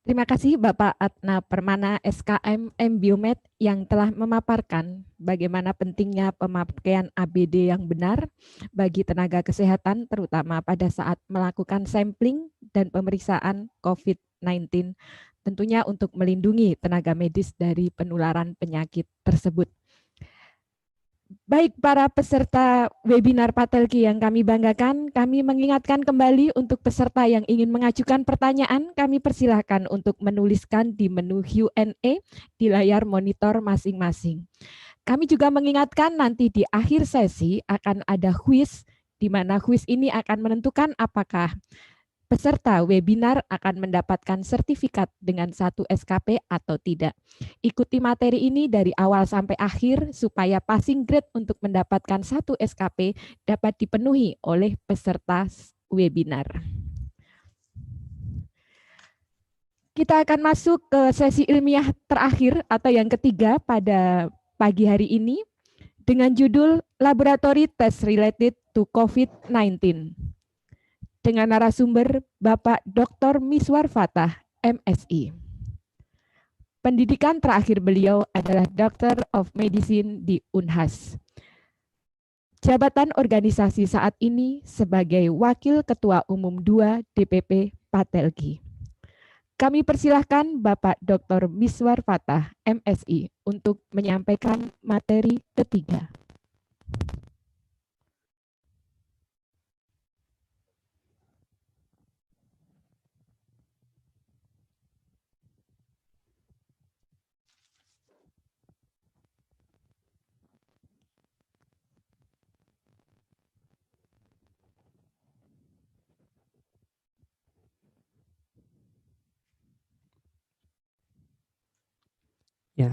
Terima kasih Bapak Atna Permana SKM M Biomed yang telah memaparkan bagaimana pentingnya pemakaian ABD yang benar bagi tenaga kesehatan terutama pada saat melakukan sampling dan pemeriksaan COVID-19, tentunya untuk melindungi tenaga medis dari penularan penyakit tersebut. Baik para peserta webinar Patelki yang kami banggakan, kami mengingatkan kembali untuk peserta yang ingin mengajukan pertanyaan, kami persilahkan untuk menuliskan di menu Q&A di layar monitor masing-masing. Kami juga mengingatkan nanti di akhir sesi akan ada quiz, di mana quiz ini akan menentukan apakah peserta webinar akan mendapatkan sertifikat dengan 1 SKP atau tidak. Ikuti materi ini dari awal sampai akhir supaya passing grade untuk mendapatkan 1 SKP dapat dipenuhi oleh peserta webinar. Kita akan masuk ke sesi ilmiah terakhir atau yang ketiga pada pagi hari ini dengan judul Laboratory Test Related to COVID-19. Dengan narasumber Bapak Dr. Miswar Fatah, MSI. Pendidikan terakhir beliau adalah Doctor of Medicine di Unhas. Jabatan organisasi saat ini sebagai Wakil Ketua Umum 2 DPP Patelki. Kami persilahkan Bapak Dr. Miswar Fatah, MSI, untuk menyampaikan materi ketiga. Ya,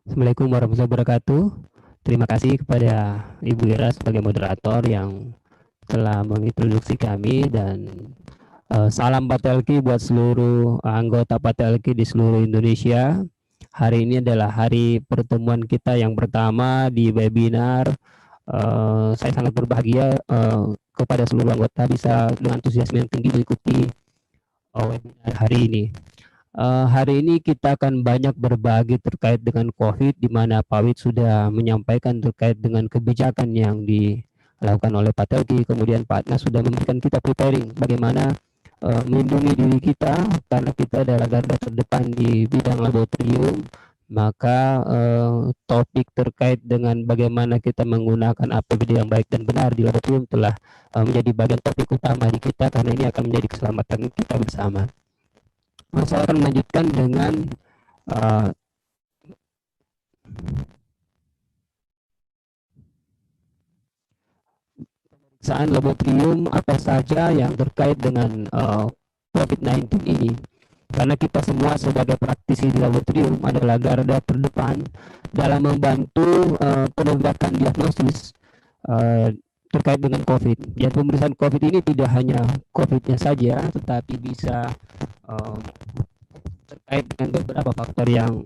Assalamualaikum warahmatullahi wabarakatuh. Terima kasih kepada Ibu Ira sebagai moderator yang telah mengintroduksi kami dan salam Patelki buat seluruh anggota Patelki di seluruh Indonesia. Hari ini adalah hari pertemuan kita yang pertama di webinar. Saya sangat berbahagia kepada seluruh anggota bisa dengan antusiasme yang tinggi mengikuti webinar hari ini. Hari ini kita akan banyak berbagi terkait dengan COVID, di mana Pak Wid sudah menyampaikan terkait dengan kebijakan yang dilakukan oleh Pak Telki, kemudian Pak Atna sudah memberikan kita preparing bagaimana melindungi diri kita, karena kita adalah garda terdepan di bidang laboratorium. Maka topik terkait dengan bagaimana kita menggunakan APBD yang baik dan benar di laboratorium telah menjadi bagian topik utama di kita, karena ini akan menjadi keselamatan kita bersama. Saya akan melanjutkan dengan pemeriksaan laboratorium apa saja yang terkait dengan COVID-19 ini. Karena kita semua sebagai praktisi di laboratorium adalah garda terdepan dalam membantu penegakan diagnosis terkait dengan COVID. Jadi pemeriksaan COVID ini tidak hanya COVID-nya saja, tetapi bisa terkait dengan beberapa faktor yang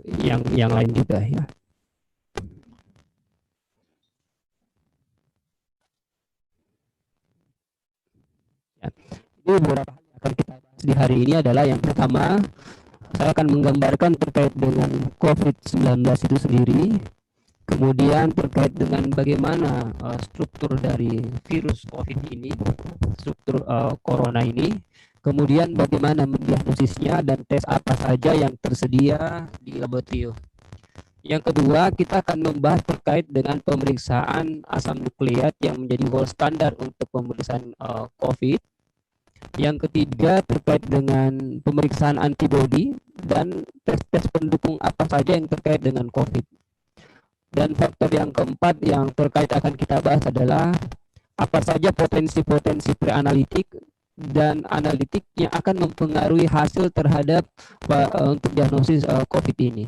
lain juga ya. Ini beberapa hal yang akan kita bahas di hari ini adalah yang pertama, saya akan menggambarkan terkait dengan COVID-19 itu sendiri, kemudian terkait dengan bagaimana struktur dari virus COVID ini, struktur corona ini, kemudian bagaimana mendiagnosisnya dan tes apa saja yang tersedia di laboratorium. Yang kedua, kita akan membahas terkait dengan pemeriksaan asam nukleat yang menjadi gold standar untuk pemeriksaan COVID. Yang ketiga, terkait dengan pemeriksaan antibodi dan tes-tes pendukung apa saja yang terkait dengan COVID. Dan faktor yang keempat yang terkait akan kita bahas adalah apa saja potensi-potensi preanalitik dan analitik yang akan mempengaruhi hasil terhadap untuk diagnosis COVID ini.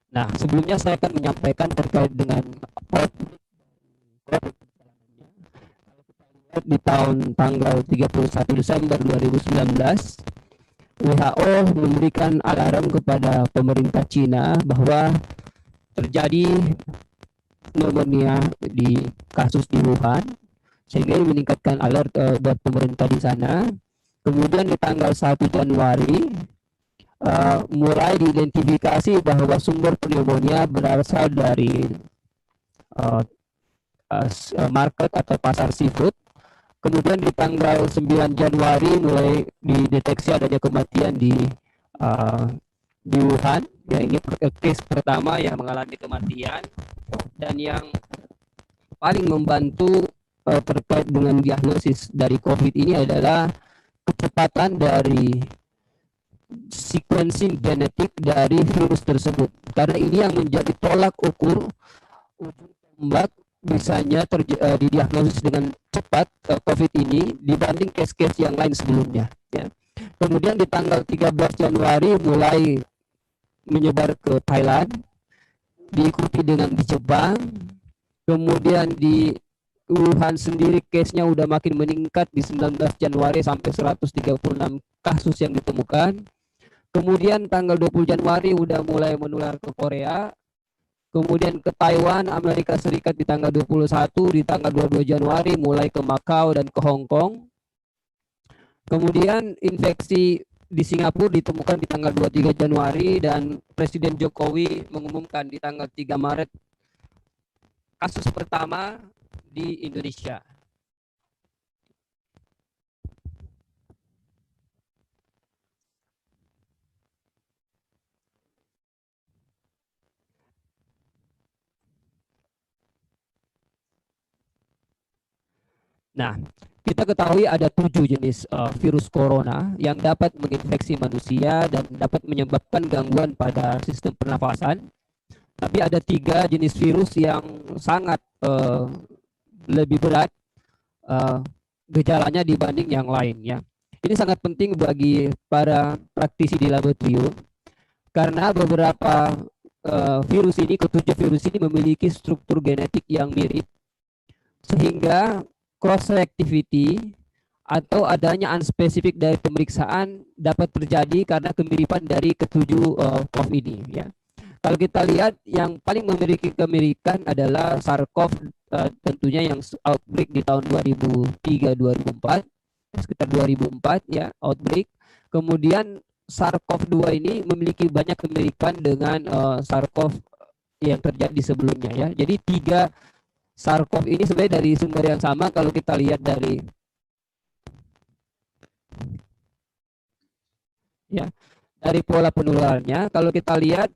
Nah, sebelumnya saya akan menyampaikan terkait dengan di tahun tanggal 31 Desember 2019, WHO memberikan alarm kepada pemerintah Cina bahwa terjadi pneumonia di kasus di Wuhan, sehingga ini meningkatkan alert buat pemerintah di sana. Kemudian di tanggal 1 Januari mulai diidentifikasi bahwa sumber pneumonia berasal dari market atau pasar seafood. Kemudian di tanggal 9 Januari mulai dideteksi adanya kematian di Wuhan. Ya, ini case pertama yang mengalami kematian, dan yang paling membantu terkait dengan diagnosis dari COVID ini adalah kecepatan dari sequencing genetik dari virus tersebut, karena ini yang menjadi tolak ukur ujung tombak bisanya didiagnosis dengan cepat COVID ini dibanding case-case yang lain sebelumnya. Ya. Kemudian di tanggal 13 Januari mulai menyebar ke Thailand, diikuti dengan di Jepang, kemudian di Wuhan sendiri case-nya udah makin meningkat di 19 Januari sampai 136 kasus yang ditemukan. Kemudian tanggal 20 Januari udah mulai menular ke Korea, kemudian ke Taiwan, Amerika Serikat di tanggal 21, di tanggal 22 Januari mulai ke Makau dan ke Hong Kong. Kemudian infeksi di Singapura ditemukan di tanggal 23 Januari dan Presiden Jokowi mengumumkan di tanggal 3 Maret kasus pertama di Indonesia. Nah, kita ketahui ada 7 jenis virus corona yang dapat menginfeksi manusia dan dapat menyebabkan gangguan pada sistem pernafasan. Tapi ada 3 jenis virus yang sangat lebih berat gejalanya dibanding yang lain, ya. Ini sangat penting bagi para praktisi di laboratorium karena beberapa virus ini, ketujuh virus ini memiliki struktur genetik yang mirip, sehingga cross reactivity atau adanya unspesifik dari pemeriksaan dapat terjadi karena kemiripan dari ketujuh CoV ini, ya. Kalau kita lihat yang paling memiliki kemiripan adalah SARS-CoV, tentunya yang outbreak di tahun 2003-2004, sekitar 2004, ya, outbreak. Kemudian SARS-CoV-2 ini memiliki banyak kemiripan dengan SARS-CoV yang terjadi sebelumnya, ya. Jadi 3 SARS-CoV ini sebenarnya dari sumber yang sama. Kalau kita lihat dari pola penularannya, kalau kita lihat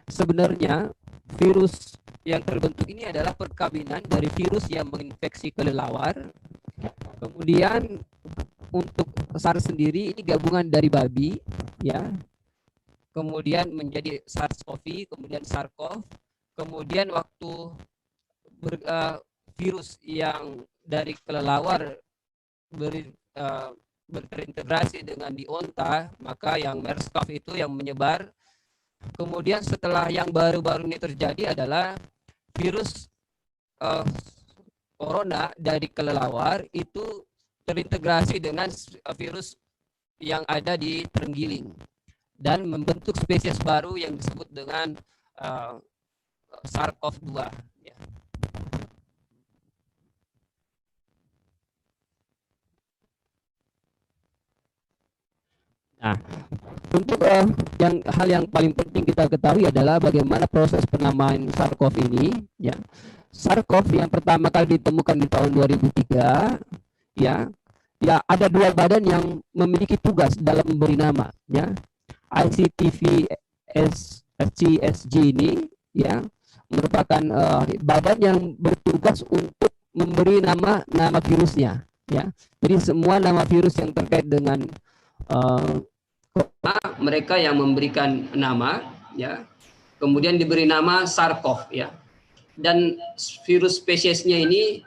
sebenarnya virus yang terbentuk ini adalah perkawinan dari virus yang menginfeksi kelelawar. Kemudian untuk SARS sendiri ini gabungan dari babi, ya. Kemudian menjadi SARS-CoV, kemudian SARS-CoV. Kemudian waktu virus yang dari kelelawar berintegrasi dengan di onta, maka yang MERS-CoV itu yang menyebar. Kemudian setelah yang baru-baru ini terjadi adalah virus corona dari kelelawar itu terintegrasi dengan virus yang ada di terenggiling dan membentuk spesies baru yang disebut dengan SARS-CoV-2. Ya. Nah, untuk hal yang paling penting kita ketahui adalah bagaimana proses penamaan SARS-CoV ini, ya. SARS-CoV yang pertama kali ditemukan di tahun 2003, ya. Ya, ada 2 badan yang memiliki tugas dalam memberi nama, ya. ICTV-SCSG ini, ya, merupakan badan yang bertugas untuk memberi nama virusnya, ya. Jadi semua nama virus yang terkait dengan mereka yang memberikan nama, ya, kemudian diberi nama SARS-CoV, ya, dan virus spesiesnya ini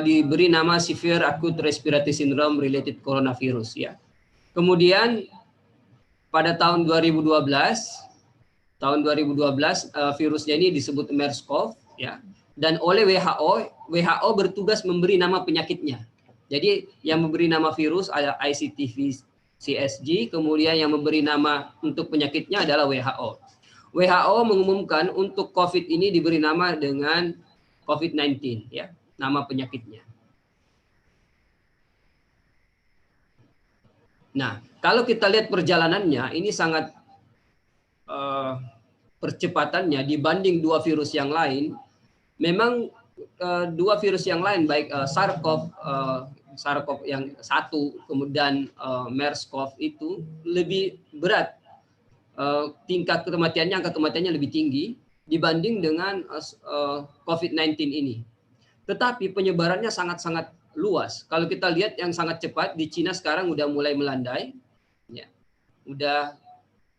diberi nama Severe Acute Respiratory Syndrome Related Coronavirus, ya. Kemudian pada tahun 2012 virusnya ini disebut MERS-CoV, ya. Dan oleh WHO bertugas memberi nama penyakitnya. Jadi yang memberi nama virus ada ICTV CSG, kemudian yang memberi nama untuk penyakitnya adalah WHO. WHO mengumumkan untuk COVID ini diberi nama dengan COVID-19, ya, nama penyakitnya. Nah, kalau kita lihat perjalanannya, ini sangat percepatannya dibanding dua virus yang lain. Memang dua virus yang lain, baik SARS-CoV yang satu, kemudian MERS-CoV itu lebih berat. Tingkat kematiannya, angka kematiannya lebih tinggi dibanding dengan COVID-19 ini. Tetapi penyebarannya sangat-sangat luas. Kalau kita lihat yang sangat cepat di Cina sekarang udah mulai melandai, ya. Udah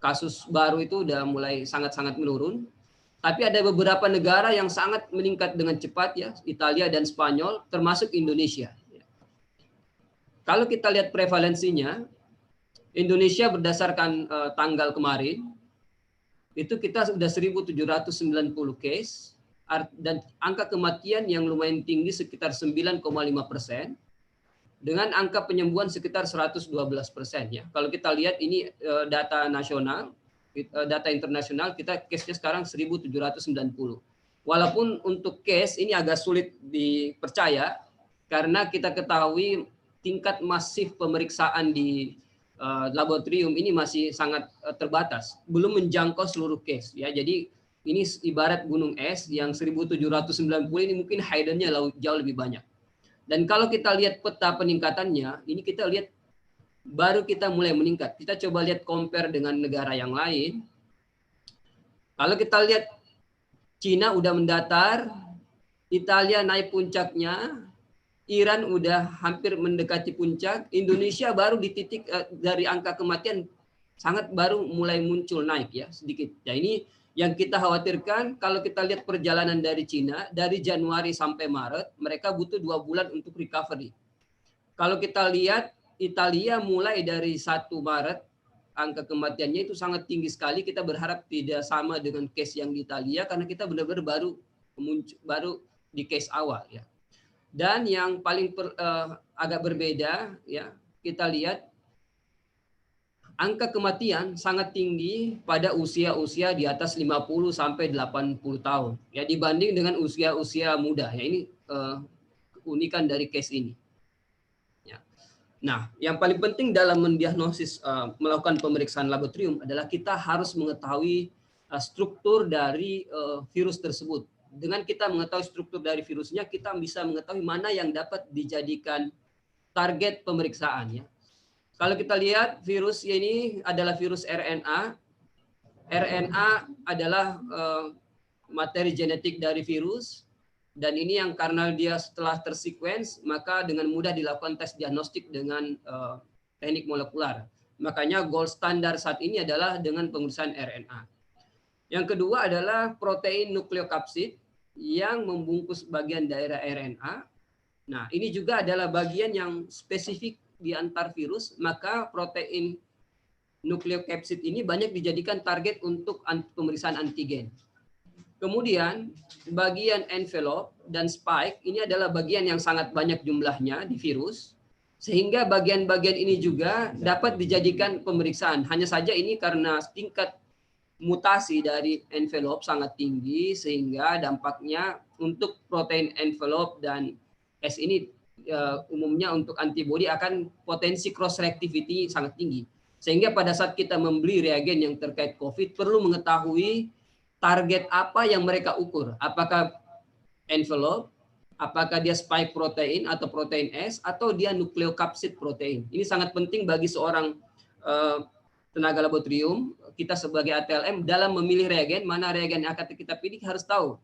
kasus baru itu udah mulai sangat-sangat menurun. Tapi ada beberapa negara yang sangat meningkat dengan cepat, ya, Italia dan Spanyol, termasuk Indonesia. Kalau kita lihat prevalensinya, Indonesia berdasarkan tanggal kemarin, itu kita sudah 1.790 case, dan angka kematian yang lumayan tinggi sekitar 9,5%, dengan angka penyembuhan sekitar 112%. Ya. Kalau kita lihat ini data nasional, data internasional, kita case-nya sekarang 1.790. Walaupun untuk case ini agak sulit dipercaya, karena kita ketahui tingkat masif pemeriksaan di laboratorium ini masih sangat terbatas, belum menjangkau seluruh case. Ya, jadi ini ibarat gunung es yang 1.790 ini mungkin hidden-nya jauh lebih banyak. Dan kalau kita lihat peta peningkatannya, ini kita lihat baru kita mulai meningkat. Kita coba lihat compare dengan negara yang lain. Kalau kita lihat Cina udah mendatar, Italia naik puncaknya, Iran udah hampir mendekati puncak, Indonesia baru di titik dari angka kematian sangat baru mulai muncul naik, ya, sedikit. Ya, ini yang kita khawatirkan. Kalau kita lihat perjalanan dari Cina, dari Januari sampai Maret, mereka butuh 2 bulan untuk recovery. Kalau kita lihat Italia mulai dari 1 Maret, angka kematiannya itu sangat tinggi sekali. Kita berharap tidak sama dengan case yang di Italia, karena kita benar-benar baru di case awal, ya. Dan yang paling agak berbeda, ya, kita lihat angka kematian sangat tinggi pada usia-usia di atas 50 sampai 80 tahun, ya, dibanding dengan usia-usia muda. Ya, ini keunikan dari case ini. Ya. Nah, yang paling penting dalam mendiagnosis, melakukan pemeriksaan laboratorium adalah kita harus mengetahui struktur dari virus tersebut. Dengan kita mengetahui struktur dari virusnya, kita bisa mengetahui mana yang dapat dijadikan target pemeriksaan, ya. Kalau kita lihat virus ini adalah virus RNA. RNA adalah materi genetik dari virus, dan ini yang karena dia setelah tersequence, maka dengan mudah dilakukan tes diagnostik dengan teknik molekular. Makanya gold standar saat ini adalah dengan pemeriksaan RNA. Yang kedua adalah protein nukleokapsid yang membungkus bagian daerah RNA. Nah, ini juga adalah bagian yang spesifik di antar virus, maka protein nukleokapsid ini banyak dijadikan target untuk pemeriksaan antigen. Kemudian bagian envelope dan spike ini adalah bagian yang sangat banyak jumlahnya di virus, sehingga bagian-bagian ini juga dapat dijadikan pemeriksaan. Hanya saja ini karena tingkat mutasi dari envelope sangat tinggi, sehingga dampaknya untuk protein envelope dan S ini umumnya untuk antibodi akan potensi cross reactivity sangat tinggi. Sehingga pada saat kita membeli reagen yang terkait COVID, perlu mengetahui target apa yang mereka ukur. Apakah envelope, apakah dia spike protein atau protein S, atau dia nukleokapsid protein. Ini sangat penting bagi seorang tenaga laboratorium. Kita sebagai ATLM dalam memilih reagen, mana reagen yang akan kita pilih harus tahu.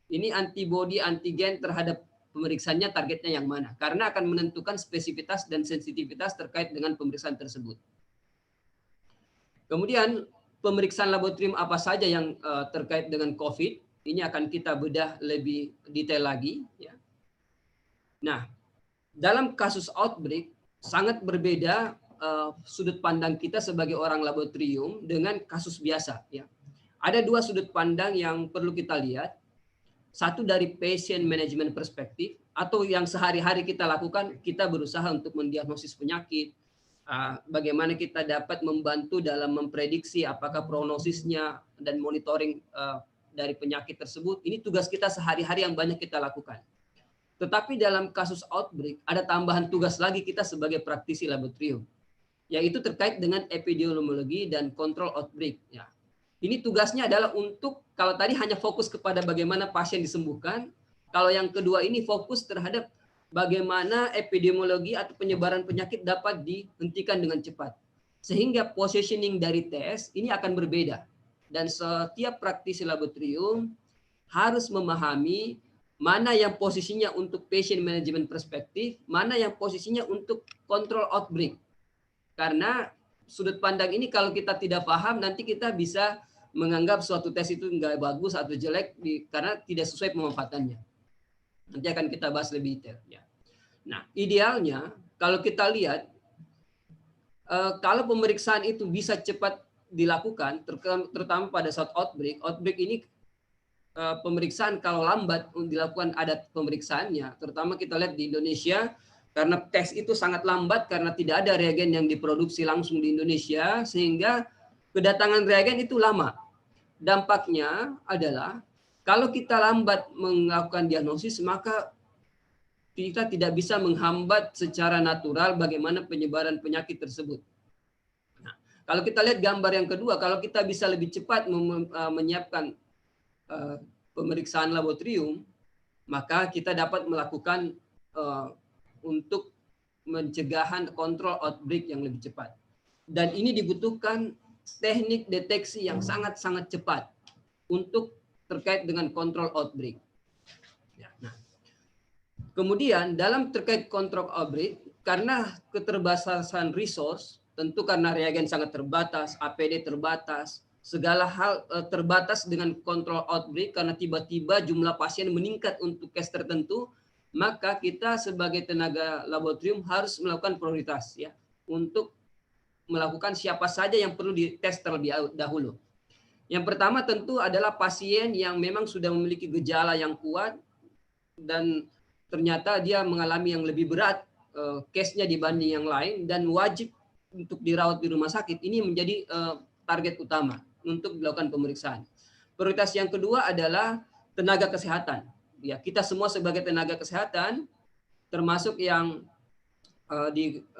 Ini antibodi antigen terhadap pemeriksaannya targetnya yang mana, karena akan menentukan spesifitas dan sensitivitas terkait dengan pemeriksaan tersebut. Kemudian pemeriksaan laboratorium apa saja yang terkait dengan COVID, ini akan kita bedah lebih detail lagi, ya. Nah, dalam kasus outbreak sangat berbeda sudut pandang kita sebagai orang laboratorium dengan kasus biasa, ya. Ada 2 sudut pandang yang perlu kita lihat. Satu dari patient management perspektif, atau yang sehari-hari kita lakukan, kita berusaha untuk mendiagnosis penyakit, bagaimana kita dapat membantu dalam memprediksi apakah prognosisnya dan monitoring dari penyakit tersebut. Ini tugas kita sehari-hari yang banyak kita lakukan. Tetapi dalam kasus outbreak ada tambahan tugas lagi kita sebagai praktisi laboratorium, yaitu terkait dengan epidemiologi dan kontrol outbreak. Ya. Ini tugasnya adalah untuk, kalau tadi hanya fokus kepada bagaimana pasien disembuhkan, kalau yang kedua ini fokus terhadap bagaimana epidemiologi atau penyebaran penyakit dapat dihentikan dengan cepat. Sehingga positioning dari tes ini akan berbeda. Dan setiap praktisi laboratorium harus memahami mana yang posisinya untuk patient management perspektif, mana yang posisinya untuk control outbreak. Karena sudut pandang ini kalau kita tidak paham, nanti kita bisa menganggap suatu tes itu nggak bagus atau jelek karena tidak sesuai pemanfaatannya. Nanti akan kita bahas lebih detail. Ya. Nah, idealnya kalau kita lihat, kalau pemeriksaan itu bisa cepat dilakukan, terutama pada saat outbreak ini pemeriksaan kalau lambat dilakukan ada pemeriksaannya, terutama kita lihat di Indonesia, karena tes itu sangat lambat karena tidak ada reagen yang diproduksi langsung di Indonesia, sehingga kedatangan reagen itu lama. Dampaknya adalah kalau kita lambat melakukan diagnosis, maka kita tidak bisa menghambat secara natural bagaimana penyebaran penyakit tersebut. Nah, kalau kita lihat gambar yang kedua, kalau kita bisa lebih cepat menyiapkan pemeriksaan laboratorium, maka kita dapat melakukan untuk pencegahan kontrol outbreak yang lebih cepat. Dan ini dibutuhkan teknik deteksi yang sangat-sangat cepat untuk terkait dengan kontrol outbreak. Nah, kemudian dalam terkait kontrol outbreak, karena keterbatasan resource, tentu karena reagen sangat terbatas, APD terbatas, segala hal terbatas dengan kontrol outbreak karena tiba-tiba jumlah pasien meningkat untuk case tertentu, maka kita sebagai tenaga laboratorium harus melakukan prioritas ya untuk melakukan siapa saja yang perlu dites terlebih dahulu. Yang pertama tentu adalah pasien yang memang sudah memiliki gejala yang kuat dan ternyata dia mengalami yang lebih berat case-nya dibanding yang lain dan wajib untuk dirawat di rumah sakit. Ini menjadi target utama untuk dilakukan pemeriksaan. Prioritas yang kedua adalah tenaga kesehatan. Ya, kita semua sebagai tenaga kesehatan, termasuk yang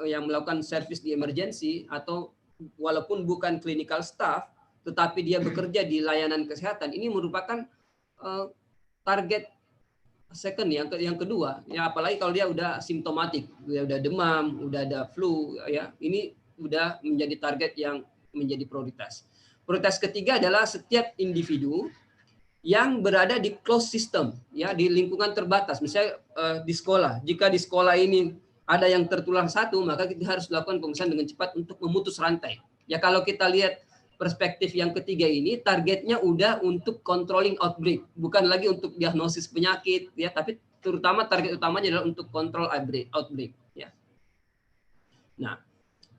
melakukan servis di emergency atau walaupun bukan clinical staff, tetapi dia bekerja di layanan kesehatan, ini merupakan target second yang kedua. Ya, apalagi kalau dia udah simptomatik, dia udah demam, udah ada flu, ya ini udah menjadi target yang menjadi prioritas. Prioritas ketiga adalah setiap individu yang berada di closed system, ya di lingkungan terbatas. Misalnya di sekolah, jika di sekolah ini ada yang tertular satu, maka kita harus lakukan pemeriksaan dengan cepat untuk memutus rantai. Ya kalau kita lihat perspektif yang ketiga ini, targetnya udah untuk controlling outbreak, bukan lagi untuk diagnosis penyakit, ya, tapi terutama target utamanya adalah untuk control outbreak. Ya. Nah,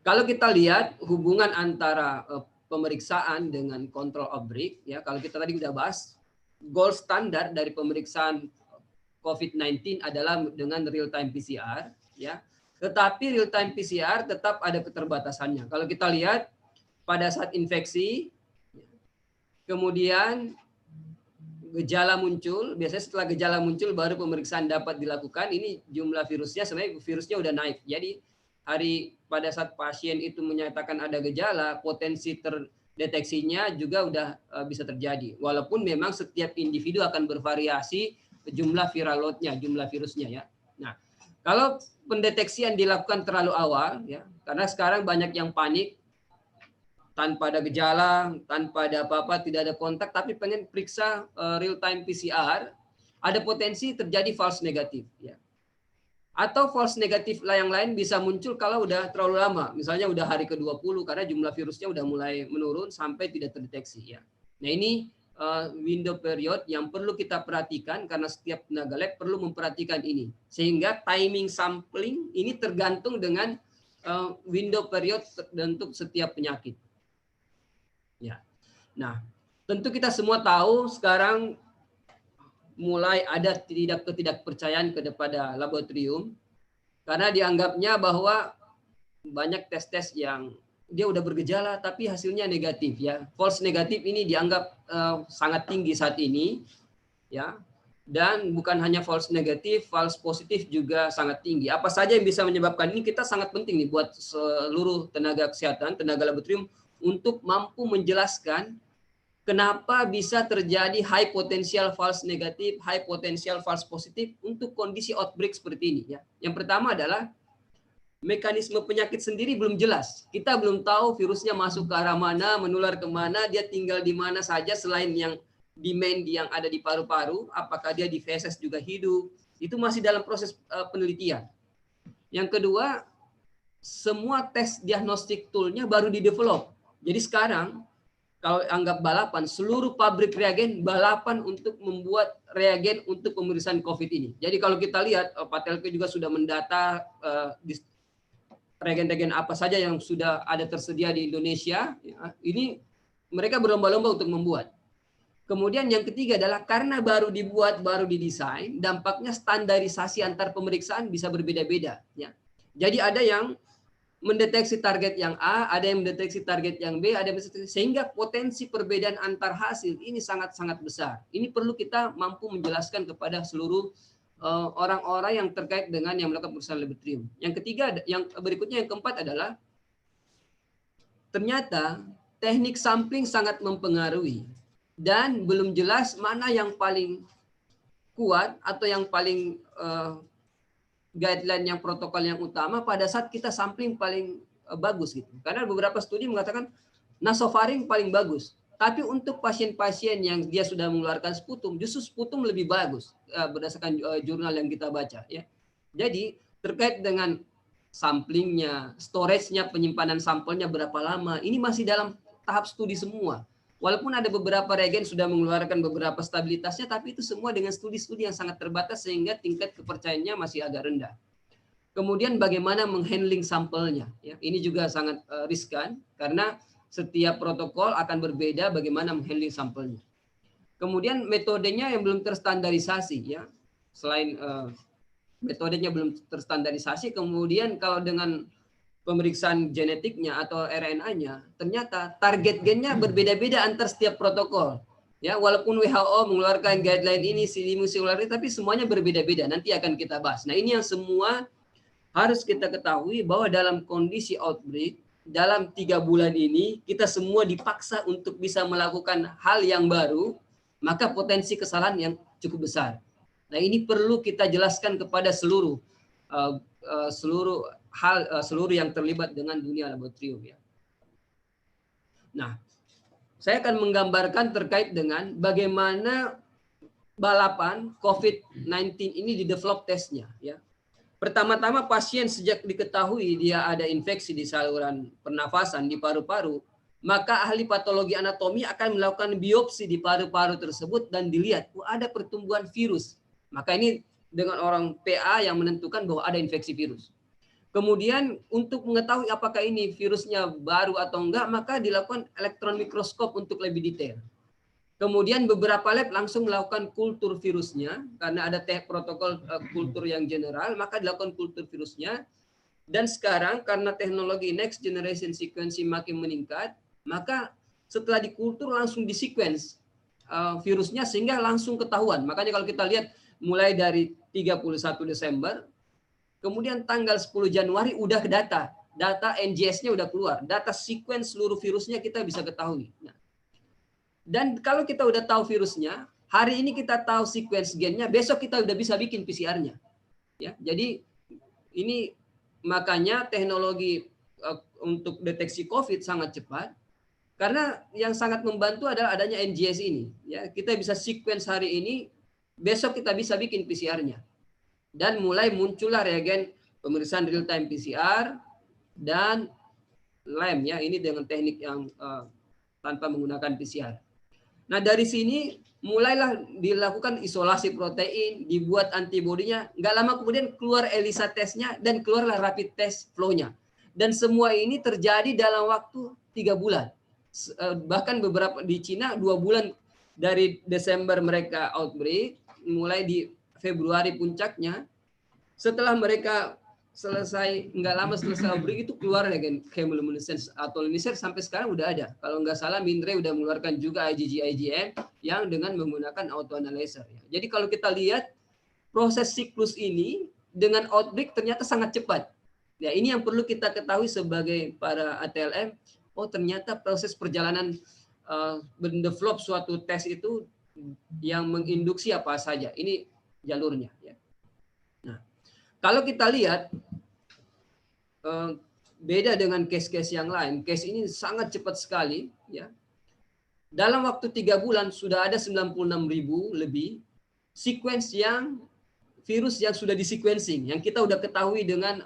kalau kita lihat hubungan antara pemeriksaan dengan control outbreak, ya kalau kita tadi udah bahas, gold standar dari pemeriksaan COVID-19 adalah dengan real time PCR, ya. Tetapi real time PCR tetap ada keterbatasannya. Kalau kita lihat pada saat infeksi, kemudian gejala muncul, biasanya setelah gejala muncul baru pemeriksaan dapat dilakukan. Ini jumlah virusnya, sebenarnya virusnya udah naik. Jadi pada saat pasien itu menyatakan ada gejala, potensi terdeteksinya juga udah bisa terjadi. Walaupun memang setiap individu akan bervariasi jumlah viral load-nya, jumlah virusnya ya. Nah, kalau pendeteksian dilakukan terlalu awal, ya, karena sekarang banyak yang panik, tanpa ada gejala, tanpa ada apa-apa, tidak ada kontak, tapi pengen periksa real time PCR, ada potensi terjadi false negatif. Ya. Atau false negatif yang lain bisa muncul kalau udah terlalu lama, misalnya udah hari ke-20 karena jumlah virusnya udah mulai menurun sampai tidak terdeteksi. Ya. Nah ini window period yang perlu kita perhatikan karena setiap tenaga lab perlu memperhatikan ini. Sehingga timing sampling ini tergantung dengan window period untuk setiap penyakit. Ya. Nah, tentu kita semua tahu sekarang mulai ada ketidakpercayaan kepada laboratorium karena dianggapnya bahwa banyak tes-tes yang dia udah bergejala tapi hasilnya negatif ya. False negatif ini dianggap sangat tinggi saat ini ya. Dan bukan hanya false negatif, false positif juga sangat tinggi. Apa saja yang bisa menyebabkan ini, kita sangat penting nih buat seluruh tenaga kesehatan, tenaga laboratorium untuk mampu menjelaskan kenapa bisa terjadi high potential false negatif, high potential false positif untuk kondisi outbreak seperti ini ya. Yang pertama adalah mekanisme penyakit sendiri belum jelas. Kita belum tahu virusnya masuk ke arah mana, menular kemana, dia tinggal di mana saja selain yang demand yang ada di paru-paru, apakah dia di feses juga hidup, itu masih dalam proses penelitian. Yang kedua, semua tes diagnostik toolnya baru di-develop. Jadi sekarang, kalau anggap balapan, seluruh pabrik reagen balapan untuk membuat reagen untuk pemeriksaan COVID ini. Jadi kalau kita lihat, Pak Telke juga sudah mendata reagen-reagen apa saja yang sudah ada tersedia di Indonesia, ya, ini mereka berlomba-lomba untuk membuat. Kemudian yang ketiga adalah karena baru dibuat, baru didesain, dampaknya standarisasi antar pemeriksaan bisa berbeda-beda. Ya. Jadi ada yang mendeteksi target yang A, ada yang mendeteksi target yang B, ada yang sehingga potensi perbedaan antar hasil ini sangat-sangat besar. Ini perlu kita mampu menjelaskan kepada seluruh orang-orang yang terkait dengan yang melakukan pemeriksaan laboratorium. Yang ketiga, yang berikutnya, yang keempat adalah ternyata teknik sampling sangat mempengaruhi dan belum jelas mana yang paling kuat atau yang paling guideline yang protokol yang utama pada saat kita sampling paling bagus gitu. Karena beberapa studi mengatakan nasofaring paling bagus. Tapi untuk pasien-pasien yang dia sudah mengeluarkan sputum, justru sputum lebih bagus berdasarkan jurnal yang kita baca. Ya. Jadi terkait dengan samplingnya, storage-nya, penyimpanan sampelnya berapa lama, ini masih dalam tahap studi semua. Walaupun ada beberapa reagen sudah mengeluarkan beberapa stabilitasnya, tapi itu semua dengan studi-studi yang sangat terbatas sehingga tingkat kepercayaannya masih agak rendah. Kemudian bagaimana menghandling sampelnya, ya, ini juga sangat riskan karena setiap protokol akan berbeda bagaimana menghandling sampelnya. Kemudian metodenya yang belum terstandarisasi, ya. Selain metodenya belum terstandarisasi, kemudian kalau dengan pemeriksaan genetiknya atau RNA-nya, ternyata target gennya berbeda-beda antar setiap protokol. Ya, walaupun WHO mengeluarkan guideline ini, tapi semuanya berbeda-beda. Nanti akan kita bahas. Nah, ini yang semua harus kita ketahui bahwa dalam kondisi outbreak, dalam 3 bulan ini kita semua dipaksa untuk bisa melakukan hal yang baru, maka potensi kesalahan yang cukup besar. Nah, ini perlu kita jelaskan kepada seluruh yang terlibat dengan dunia laboratorium ya. Nah, saya akan menggambarkan terkait dengan bagaimana balapan COVID-19 ini di-develop tesnya ya. Pertama-tama pasien sejak diketahui dia ada infeksi di saluran pernafasan di paru-paru, maka ahli patologi anatomi akan melakukan biopsi di paru-paru tersebut dan dilihat ada pertumbuhan virus. Maka ini dengan orang PA yang menentukan bahwa ada infeksi virus. Kemudian untuk mengetahui apakah ini virusnya baru atau enggak, maka dilakukan elektron mikroskop untuk lebih detail. Kemudian beberapa lab langsung melakukan kultur virusnya, karena ada protokol kultur yang general, maka dilakukan kultur virusnya. Dan sekarang karena teknologi next generation sequencing makin meningkat, maka setelah dikultur langsung disequence virusnya sehingga langsung ketahuan. Makanya kalau kita lihat mulai dari 31 Desember, kemudian tanggal 10 Januari udah data NGS-nya udah keluar, data sequence seluruh virusnya kita bisa ketahui. Nah, dan kalau kita udah tahu virusnya, hari ini kita tahu sequence gennya, besok kita udah bisa bikin PCR-nya. Ya, jadi ini makanya teknologi untuk deteksi COVID sangat cepat, karena yang sangat membantu adalah adanya NGS ini. Ya, kita bisa sequence hari ini, besok kita bisa bikin PCR-nya. Dan mulai muncullah reagen pemeriksaan real time PCR dan LAM ya, ini dengan teknik yang tanpa menggunakan PCR. Nah, dari sini mulailah dilakukan isolasi protein, dibuat antibodinya, nggak lama kemudian keluar ELISA tesnya dan keluarlah rapid test flow-nya. Dan semua ini terjadi dalam waktu 3 bulan. Bahkan beberapa di Cina 2 bulan dari Desember mereka outbreak, mulai di Februari puncaknya. Setelah mereka selesai, nggak lama selesai outbreak itu keluar ya kan chemiluminescence atau luminescence, sampai sekarang udah ada. Kalau nggak salah Mindre udah mengeluarkan juga IgG IgM yang dengan menggunakan autoanalyzer. Ya. Jadi kalau kita lihat proses siklus ini dengan outbreak ternyata sangat cepat. Ya, ini yang perlu kita ketahui sebagai para ATLM. Oh, ternyata proses perjalanan mendevelop suatu tes itu yang menginduksi apa saja. Ini jalurnya. Ya. Nah, kalau kita lihat beda dengan case-case yang lain, case ini sangat cepat sekali. Ya. Dalam waktu 3 bulan sudah ada 96.000 lebih sequence yang virus yang sudah di sequencing, yang kita udah ketahui dengan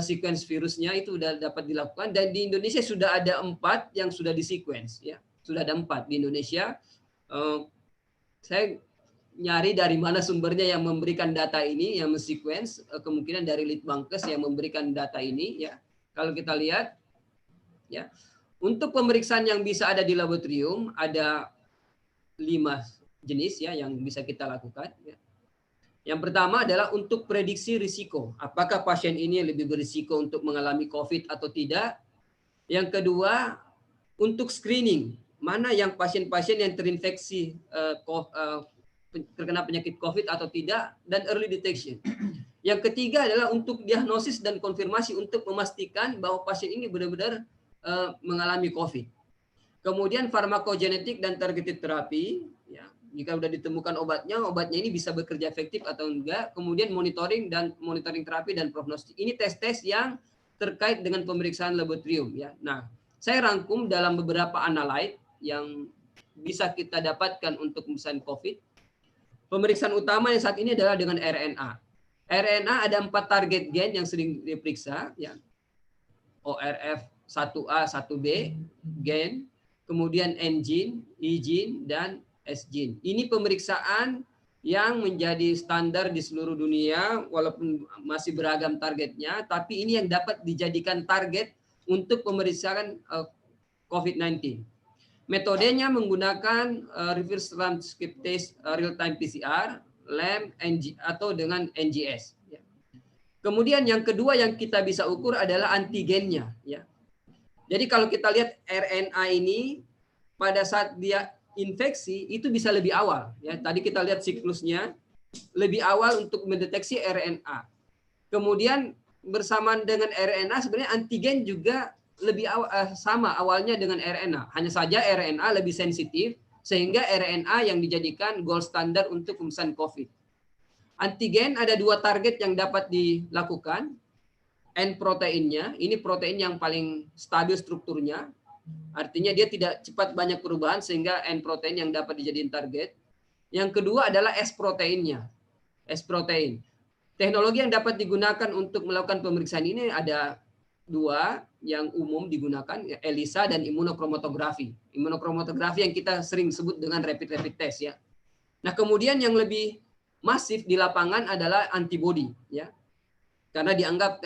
sequence virusnya itu udah dapat dilakukan, dan di Indonesia sudah ada 4 yang sudah di sequence. Ya. Sudah ada 4 di Indonesia. Saya nyari dari mana sumbernya yang memberikan data ini, yang men-sequence, kemungkinan dari Litbangkes yang memberikan data ini. Ya, kalau kita lihat, ya, untuk pemeriksaan yang bisa ada di laboratorium ada 5 jenis ya yang bisa kita lakukan. Ya. Yang pertama adalah untuk prediksi risiko, apakah pasien ini lebih berisiko untuk mengalami COVID atau tidak. Yang kedua, untuk screening, mana yang pasien-pasien yang terinfeksi terkena penyakit COVID atau tidak, dan early detection. Yang ketiga adalah untuk diagnosis dan konfirmasi untuk memastikan bahwa pasien ini benar-benar mengalami COVID. Kemudian farmakogenetik dan targeted therapy, ya, jika sudah ditemukan obatnya ini bisa bekerja efektif atau enggak. Kemudian monitoring terapi dan prognostik. Ini tes-tes yang terkait dengan pemeriksaan laboratorium. Ya. Nah, saya rangkum dalam beberapa analyte yang bisa kita dapatkan untuk pemeriksaan COVID. Pemeriksaan utama yang saat ini adalah dengan RNA. RNA ada 4 target gen yang sering diperiksa, ya. ORF 1A, 1B, gen, kemudian N-gene, E-gene, dan S-gene. Ini pemeriksaan yang menjadi standar di seluruh dunia, walaupun masih beragam targetnya, tapi ini yang dapat dijadikan target untuk pemeriksaan COVID-19. Metodenya menggunakan reverse transcriptase real-time PCR, LAMP, atau dengan NGS. Ya. Kemudian yang kedua yang kita bisa ukur adalah antigennya. Ya. Jadi kalau kita lihat RNA ini pada saat dia infeksi itu bisa lebih awal. Ya. Tadi kita lihat siklusnya lebih awal untuk mendeteksi RNA. Kemudian bersamaan dengan RNA sebenarnya antigen juga lebih sama awalnya dengan RNA. Hanya saja RNA lebih sensitif sehingga RNA yang dijadikan gold standard untuk pemeriksaan COVID. Antigen ada 2 target yang dapat dilakukan. N proteinnya, ini protein yang paling stabil strukturnya. Artinya dia tidak cepat banyak perubahan sehingga N protein yang dapat dijadikan target. Yang kedua adalah S proteinnya. S protein. Teknologi yang dapat digunakan untuk melakukan pemeriksaan ini ada 2 yang umum digunakan, ELISA dan imunokromatografi. Imunokromatografi yang kita sering sebut dengan rapid test ya. Nah, kemudian yang lebih masif di lapangan adalah antibody ya. Karena dianggap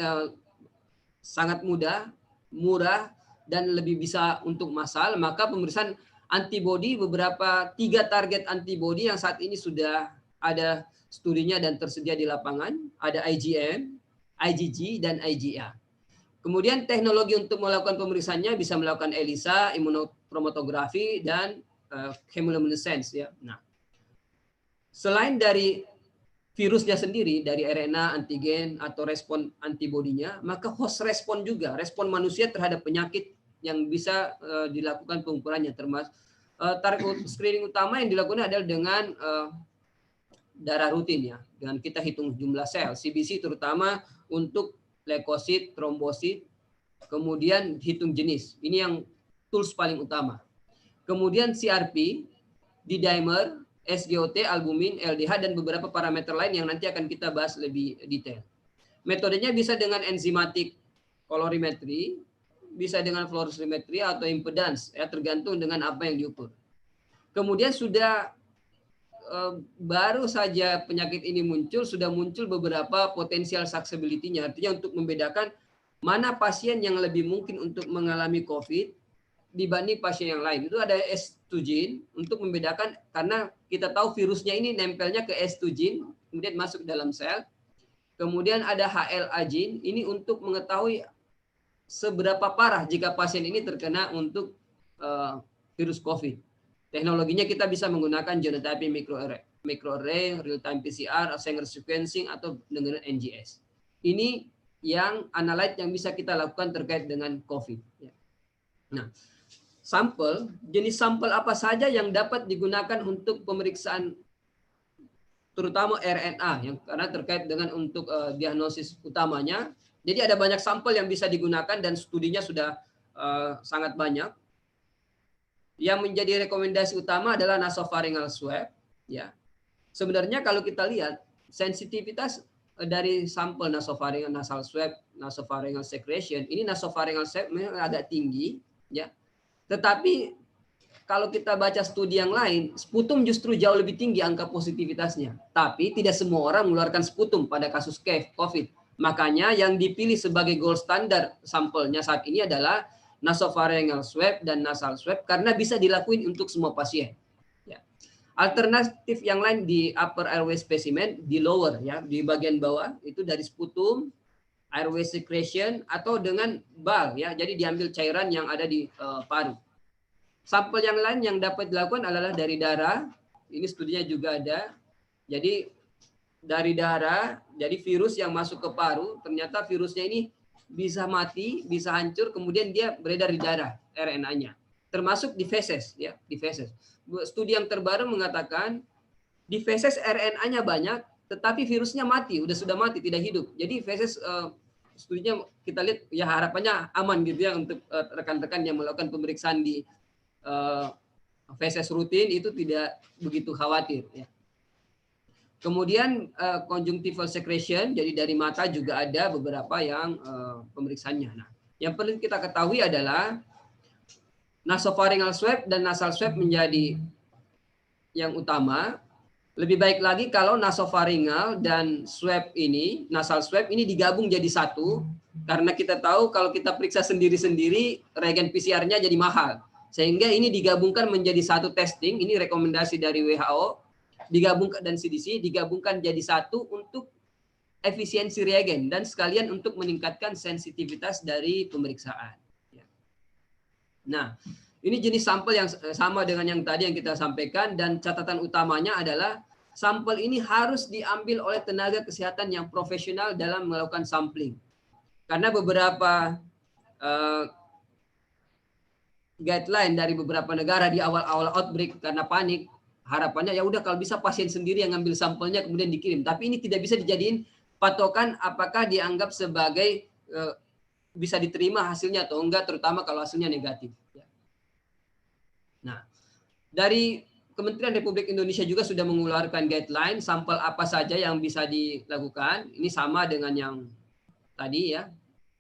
sangat mudah, murah dan lebih bisa untuk massal, maka pemeriksaan antibody beberapa 3 target antibody yang saat ini sudah ada studinya dan tersedia di lapangan, ada IgM, IgG dan IgA. Kemudian teknologi untuk melakukan pemeriksaannya bisa melakukan ELISA, imunokromatografi, dan chemiluminescence. Ya. Nah, selain dari virusnya sendiri, dari RNA, antigen, atau respon antibodinya, maka host respon juga, respon manusia terhadap penyakit yang bisa dilakukan pengukurannya. Termasuk target screening utama yang dilakukan adalah dengan darah rutin, ya, dengan kita hitung jumlah sel, CBC terutama untuk leukosit, trombosit, kemudian hitung jenis. Ini yang tools paling utama. Kemudian CRP, D-dimer, SGOT, albumin, LDH, dan beberapa parameter lain yang nanti akan kita bahas lebih detail. Metodenya bisa dengan enzimatic colorimetry, bisa dengan fluorescentimetry atau impedance, ya, tergantung dengan apa yang diukur. Kemudian sudah baru saja penyakit ini muncul, sudah muncul beberapa potensial susceptibility-nya. Artinya untuk membedakan mana pasien yang lebih mungkin untuk mengalami COVID dibanding pasien yang lain. Itu ada S2 gene untuk membedakan, karena kita tahu virusnya ini nempelnya ke S2 gene, kemudian masuk dalam sel. Kemudian ada HLA gene, ini untuk mengetahui seberapa parah jika pasien ini terkena untuk virus COVID. Teknologinya kita bisa menggunakan genotyping microarray, real-time PCR, Sanger sequencing, atau dengan NGS. Ini yang analyte yang bisa kita lakukan terkait dengan COVID. Nah, jenis sampel apa saja yang dapat digunakan untuk pemeriksaan terutama RNA yang karena terkait dengan untuk diagnosis utamanya. Jadi ada banyak sampel yang bisa digunakan dan studinya sudah sangat banyak. Yang menjadi rekomendasi utama adalah nasopharyngeal swab. Ya, sebenarnya kalau kita lihat sensitivitas dari sampel nasopharyngeal nasal swab, nasopharyngeal secretion, ini nasopharyngeal swab memang agak tinggi, ya. Tetapi kalau kita baca studi yang lain, sputum justru jauh lebih tinggi angka positivitasnya. Tapi tidak semua orang mengeluarkan sputum pada kasus COVID. Makanya yang dipilih sebagai gold standar sampelnya saat ini adalah nasopharyngeal swab dan nasal swab karena bisa dilakuin untuk semua pasien. Ya. Alternatif yang lain di upper airway specimen, di lower ya, di bagian bawah itu dari sputum, airway secretion atau dengan bal ya. Jadi diambil cairan yang ada di paru. Sampel yang lain yang dapat dilakukan adalah dari darah. Ini studinya juga ada. Jadi dari darah, jadi virus yang masuk ke paru, ternyata virusnya ini bisa mati, bisa hancur, kemudian dia beredar di darah, RNA-nya. Termasuk di feses, ya, di feses. Studi yang terbaru mengatakan di feses RNA-nya banyak, tetapi virusnya mati, sudah mati, tidak hidup. Jadi feses studinya kita lihat ya harapannya aman gitu ya untuk rekan-rekan yang melakukan pemeriksaan di feses rutin itu tidak begitu khawatir ya. Kemudian conjunctival secretion, jadi dari mata juga ada beberapa yang pemeriksaannya. Nah, yang perlu kita ketahui adalah nasopharyngeal swab dan nasal swab menjadi yang utama. Lebih baik lagi kalau nasopharyngeal dan swab ini, nasal swab ini digabung jadi satu, karena kita tahu kalau kita periksa sendiri-sendiri, reagen PCR-nya jadi mahal. Sehingga ini digabungkan menjadi satu testing, ini rekomendasi dari WHO, digabungkan dan CDC, digabungkan jadi satu untuk efisiensi reagen dan sekalian untuk meningkatkan sensitivitas dari pemeriksaan. Nah, ini jenis sampel yang sama dengan yang tadi yang kita sampaikan dan catatan utamanya adalah sampel ini harus diambil oleh tenaga kesehatan yang profesional dalam melakukan sampling. Karena beberapa guideline dari beberapa negara di awal-awal outbreak karena panik, harapannya ya udah kalau bisa pasien sendiri yang ngambil sampelnya kemudian dikirim. Tapi ini tidak bisa dijadiin patokan apakah dianggap sebagai bisa diterima hasilnya atau enggak, terutama kalau hasilnya negatif. Nah, dari Kementerian Republik Indonesia juga sudah mengeluarkan guideline sampel apa saja yang bisa dilakukan. Ini sama dengan yang tadi ya,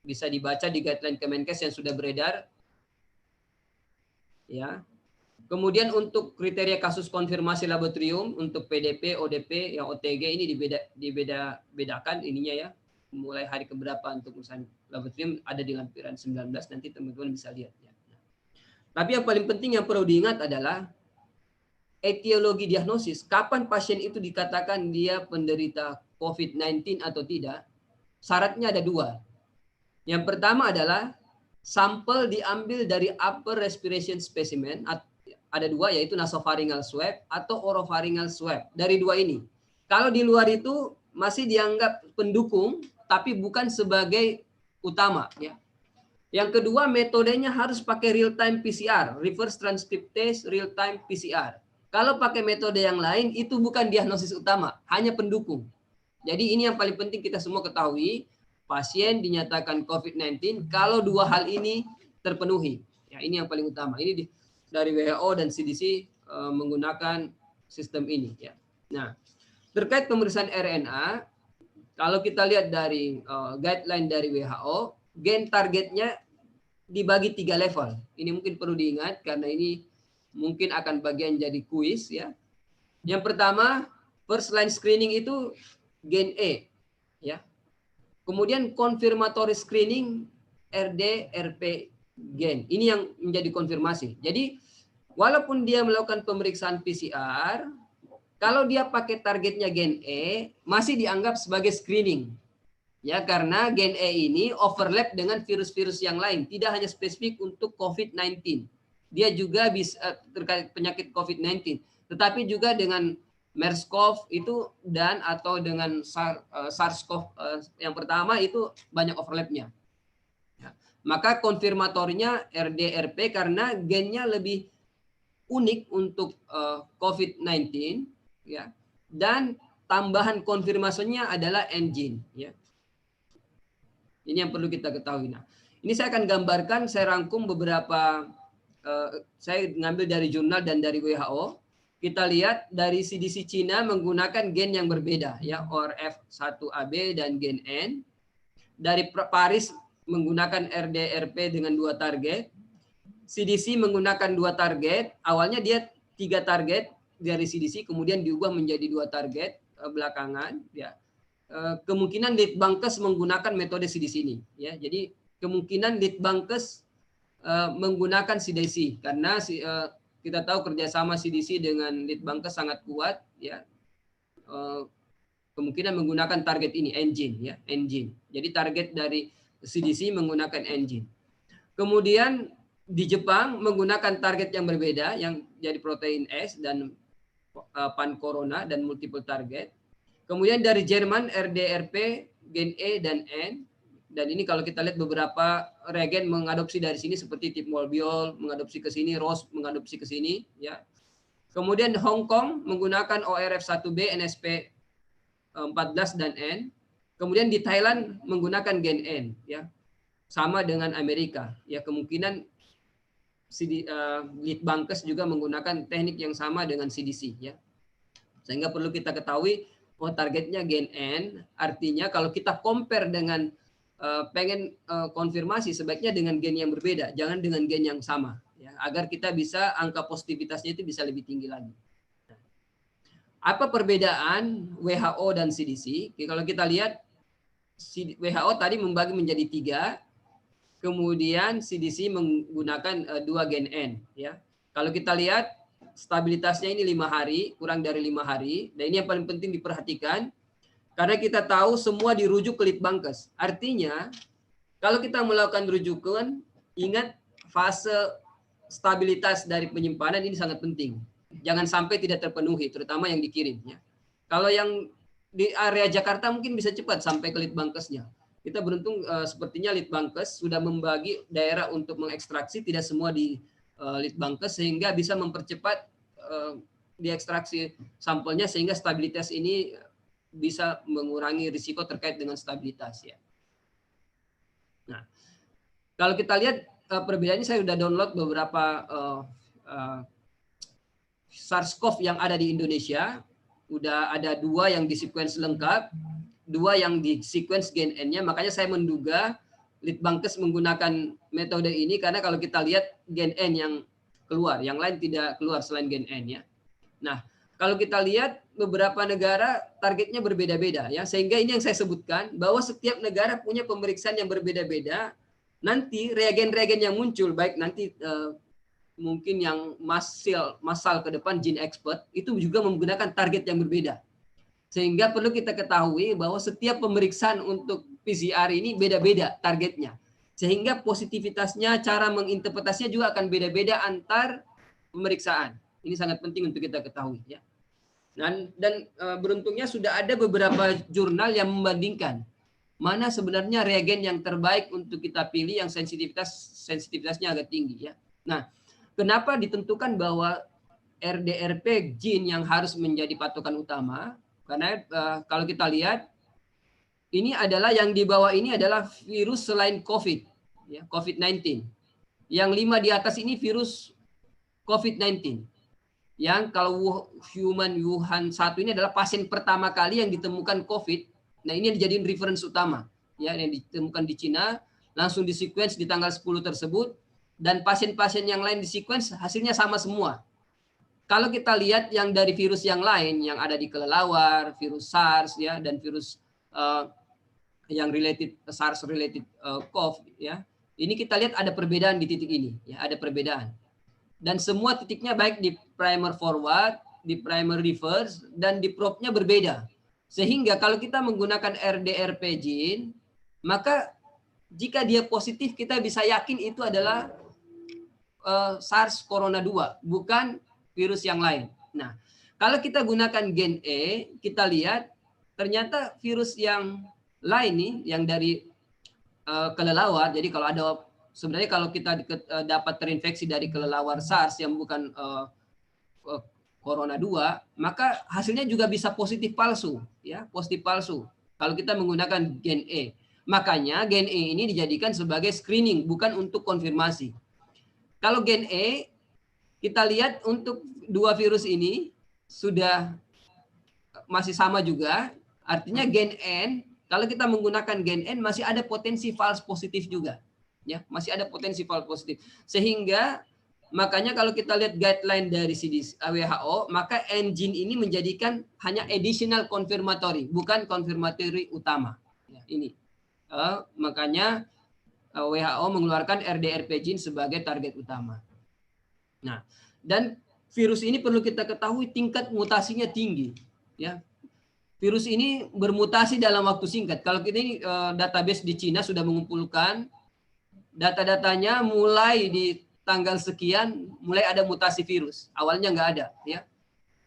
bisa dibaca di guideline Kemenkes yang sudah beredar. Ya. Kemudian untuk kriteria kasus konfirmasi laboratorium untuk PDP, ODP, yang OTG ini dibedakan ininya ya. Mulai hari keberapa untuk urusan laboratorium ada di lampiran 19, nanti teman-teman bisa lihat ya. Tapi yang paling penting yang perlu diingat adalah etiologi diagnosis. Kapan pasien itu dikatakan dia penderita COVID-19 atau tidak? Syaratnya ada dua. Yang pertama adalah sampel diambil dari upper respiration specimen, ada dua yaitu nasopharyngeal swab atau oropharyngeal swab. Dari dua ini. Kalau di luar itu masih dianggap pendukung tapi bukan sebagai utama ya. Yang kedua metodenya harus pakai real time PCR, reverse transcriptase real time PCR. Kalau pakai metode yang lain itu bukan diagnosis utama, hanya pendukung. Jadi ini yang paling penting kita semua ketahui. Pasien dinyatakan COVID-19 kalau dua hal ini terpenuhi. Ya, ini yang paling utama. Ini dari WHO dan CDC menggunakan sistem ini. Ya. Nah, terkait pemeriksaan RNA, kalau kita lihat dari guideline dari WHO, gen targetnya dibagi 3 level. Ini mungkin perlu diingat karena ini mungkin akan bagian jadi kuis. Ya. Yang pertama, first line screening itu gen E. Ya. Kemudian confirmatory screening RD, RP, gen. Ini yang menjadi konfirmasi. Jadi walaupun dia melakukan pemeriksaan PCR, kalau dia pakai targetnya gen E, masih dianggap sebagai screening. Ya, karena gen E ini overlap dengan virus-virus yang lain, tidak hanya spesifik untuk COVID-19. Dia juga bisa terkait penyakit COVID-19, tetapi juga dengan MERS-CoV itu dan atau dengan SARS-CoV yang pertama itu banyak overlapnya. Ya. Maka konfirmatorinya RDRP karena gennya lebih unik untuk COVID-19, ya, dan tambahan konfirmasinya adalah engine. Ya. Ini yang perlu kita ketahui. Nah, ini saya akan gambarkan, saya rangkum beberapa, saya ngambil dari jurnal dan dari WHO. Kita lihat dari CDC Cina menggunakan gen yang berbeda, ya, ORF1AB dan gen N. Dari Paris menggunakan RDRP dengan 2 target. CDC menggunakan 2 target. Awalnya dia 3 target dari CDC, kemudian diubah menjadi 2 target belakangan. Ya. Kemungkinan Litbangkes menggunakan metode CDC ini. Ya. Jadi kemungkinan Litbangkes menggunakan CDC karena kita tahu kerjasama CDC dengan Litbangkes sangat kuat. Ya. Kemungkinan menggunakan target ini, engine. Ya, engine. Jadi target dari CDC menggunakan engine. Kemudian di Jepang menggunakan target yang berbeda, yang jadi protein S dan pan corona dan multiple target. Kemudian dari Jerman RDRP, gen E dan N. Dan ini kalau kita lihat beberapa regen mengadopsi dari sini seperti tip Molbiol mengadopsi ke sini, Roche mengadopsi ke sini, ya. Kemudian Hong Kong menggunakan ORF1B, NSP 14 dan N. Kemudian di Thailand menggunakan gen N, ya. Sama dengan Amerika. Ya, kemungkinan Litbangkes juga menggunakan teknik yang sama dengan CDC, ya. Sehingga perlu kita ketahui, targetnya gen N, artinya kalau kita compare dengan pengen konfirmasi sebaiknya dengan gen yang berbeda, jangan dengan gen yang sama, ya, agar kita bisa angka positivitasnya itu bisa lebih tinggi lagi. Apa perbedaan WHO dan CDC? Kalau kita lihat WHO tadi membagi menjadi 3, kemudian CDC menggunakan 2 gen N, ya. Kalau kita lihat stabilitasnya ini 5 hari, kurang dari 5 hari. Dan ini yang paling penting diperhatikan, karena kita tahu semua dirujuk ke Litbangkes. Artinya, kalau kita melakukan rujukan, ingat fase stabilitas dari penyimpanan ini sangat penting. Jangan sampai tidak terpenuhi, terutama yang dikirim. Ya. Kalau yang di area Jakarta mungkin bisa cepat sampai ke Litbangkesnya. Kita beruntung sepertinya Litbangkes sudah membagi daerah untuk mengekstraksi, tidak semua di Litbangkes, sehingga bisa mempercepat diekstraksi sampelnya sehingga stabilitas ini bisa mengurangi risiko terkait dengan stabilitas, ya. Nah, kalau kita lihat perbedaannya, saya sudah download beberapa SARS-CoV yang ada di Indonesia. Udah ada 2 yang di sequence lengkap, 2 yang di sequence gen N-nya. Makanya saya menduga Litbangkes menggunakan metode ini karena kalau kita lihat gen N yang keluar, yang lain tidak keluar selain gen N, ya. Nah, kalau kita lihat beberapa negara targetnya berbeda-beda, ya, sehingga ini yang saya sebutkan bahwa setiap negara punya pemeriksaan yang berbeda-beda. Nanti reagen-reagen yang muncul, baik nanti mungkin yang massal ke depan gene expert itu juga menggunakan target yang berbeda. Sehingga perlu kita ketahui bahwa setiap pemeriksaan untuk PCR ini beda-beda targetnya. Sehingga positivitasnya, cara menginterpretasinya juga akan beda-beda antar pemeriksaan. Ini sangat penting untuk kita ketahui, ya. Dan beruntungnya sudah ada beberapa jurnal yang membandingkan mana sebenarnya reagen yang terbaik untuk kita pilih yang sensitivitasnya agak tinggi, ya. Nah, kenapa ditentukan bahwa RDRP gene yang harus menjadi patokan utama? Karena kalau kita lihat ini adalah yang di bawah ini adalah virus selain COVID, ya, COVID-19. Yang 5 di atas ini virus COVID-19. Yang kalau human Wuhan 1 ini adalah pasien pertama kali yang ditemukan COVID. Nah, ini yang dijadiin reference utama, ya, yang ditemukan di Cina, langsung di sequence di tanggal 10 tersebut, dan pasien-pasien yang lain di sequence hasilnya sama semua. Kalau kita lihat yang dari virus yang lain yang ada di kelelawar, virus SARS, ya, dan virus yang related SARS related CoV, ya. Ini kita lihat ada perbedaan di titik ini, ya, ada perbedaan. Dan semua titiknya baik di primer forward, di primer reverse, dan di probe-nya berbeda. Sehingga kalau kita menggunakan RDRP gene, maka jika dia positif kita bisa yakin itu adalah SARS Corona 2, bukan virus yang lain. Nah, kalau kita gunakan gen E, kita lihat ternyata virus yang lain nih, yang dari kelelawar. Jadi kalau ada, sebenarnya kalau kita dapat terinfeksi dari kelelawar SARS yang bukan Corona 2, maka hasilnya juga bisa positif palsu, ya, positif palsu. Kalau kita menggunakan gen E. Makanya gen E ini dijadikan sebagai screening, bukan untuk konfirmasi. Kalau gen E, kita lihat untuk dua virus ini sudah masih sama juga. Artinya gen N, kalau kita menggunakan gen N masih ada potensi false positif juga. Ya, masih ada potensi false positif. Sehingga makanya kalau kita lihat guideline dari CDC, WHO, maka engine ini menjadikan hanya additional confirmatory, bukan confirmatory utama. Ya, ini. Makanya WHO mengeluarkan RDRP gene sebagai target utama. Nah, dan virus ini perlu kita ketahui tingkat mutasinya tinggi. Ya, virus ini bermutasi dalam waktu singkat. Kalau kita ini database di Cina sudah mengumpulkan data-datanya mulai di tanggal sekian mulai ada mutasi virus. Awalnya nggak ada, ya.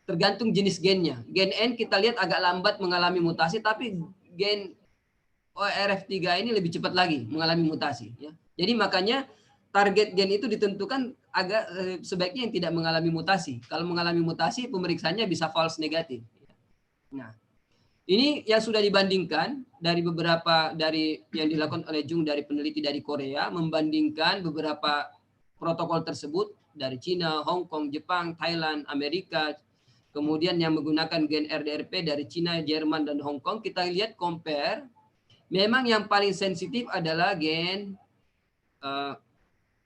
Tergantung jenis gennya. Gen N kita lihat agak lambat mengalami mutasi, tapi gen ORF3 ini lebih cepat lagi mengalami mutasi. Ya. Jadi makanya target gen itu ditentukan agak sebaiknya yang tidak mengalami mutasi. Kalau mengalami mutasi, pemeriksaannya bisa false negatif. Nah, ini yang sudah dibandingkan dari beberapa dari yang dilakukan oleh Jung dari peneliti dari Korea, membandingkan beberapa protokol tersebut dari Cina, Hong Kong, Jepang, Thailand, Amerika, kemudian yang menggunakan gen RDRP dari Cina, Jerman, dan Hong Kong. Kita lihat compare, memang yang paling sensitif adalah gen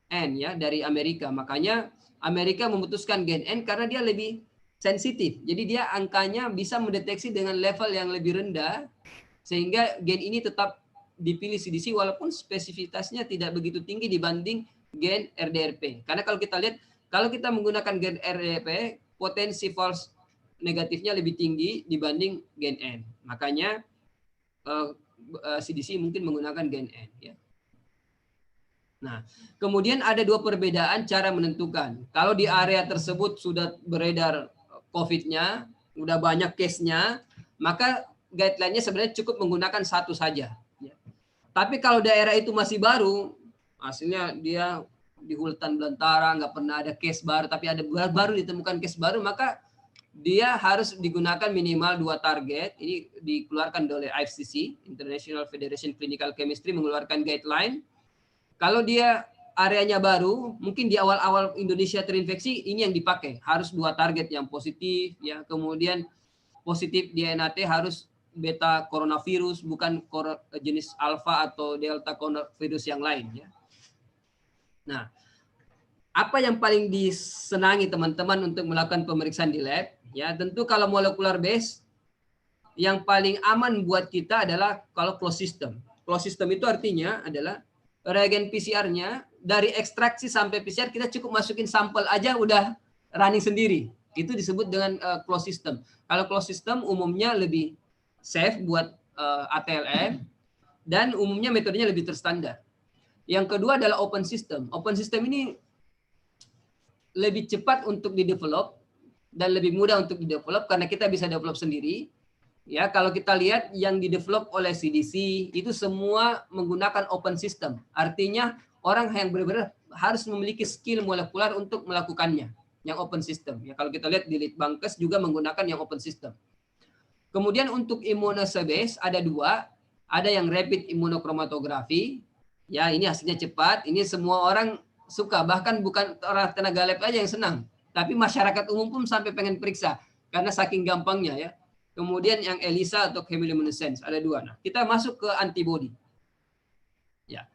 N, ya, dari Amerika. Makanya Amerika memutuskan gen N karena dia lebih sensitif. Jadi dia angkanya bisa mendeteksi dengan level yang lebih rendah, sehingga gen ini tetap dipilih CDC walaupun spesifitasnya tidak begitu tinggi dibanding gen RDRP. Karena kalau kita lihat, kalau kita menggunakan gen RDRP, potensi false negatifnya lebih tinggi dibanding gen N. Makanya CDC mungkin menggunakan gen N. Ya. Nah, kemudian ada dua perbedaan cara menentukan. Kalau di area tersebut sudah beredar COVID-nya, udah banyak case-nya, maka guideline-nya sebenarnya cukup menggunakan satu saja. Ya. Tapi kalau daerah itu masih baru, hasilnya dia di hutan belantara, nggak pernah ada case baru, tapi ada baru ditemukan case baru, maka dia harus digunakan minimal 2 target. Ini dikeluarkan oleh IFCC, International Federation Clinical Chemistry, mengeluarkan guideline. Kalau dia areanya baru, mungkin di awal-awal Indonesia terinfeksi, ini yang dipakai. Harus 2 target yang positif, ya. Kemudian positif DNA T harus beta coronavirus, bukan jenis alpha atau delta coronavirus yang lain, ya. Nah, apa yang paling disenangi teman-teman untuk melakukan pemeriksaan di lab? Ya, tentu kalau molecular base, yang paling aman buat kita adalah kalau closed system. Closed system itu artinya adalah reagen PCR-nya dari ekstraksi sampai PCR kita cukup masukin sampel aja udah running sendiri. Itu disebut dengan closed system. Kalau closed system umumnya lebih safe buat ATLM dan umumnya metodenya lebih terstandar. Yang kedua adalah open system. Open system ini lebih cepat untuk di-develop dan lebih mudah untuk di-develop karena kita bisa develop sendiri. Ya, kalau kita lihat yang di-develop oleh CDC itu semua menggunakan open system. Artinya orang yang benar-benar harus memiliki skill molekular untuk melakukannya, yang open system. Ya, kalau kita lihat di Litbangkes juga menggunakan yang open system. Kemudian untuk immunoassays ada 2, ada yang rapid immunochromatografi. Ya, ini hasilnya cepat. Ini semua orang suka, bahkan bukan orang tenaga lab aja yang senang, tapi masyarakat umum pun sampai pengen periksa karena saking gampangnya, ya. Kemudian yang ELISA atau chemiluminescence ada 2. Nah, kita masuk ke antibody. Ya.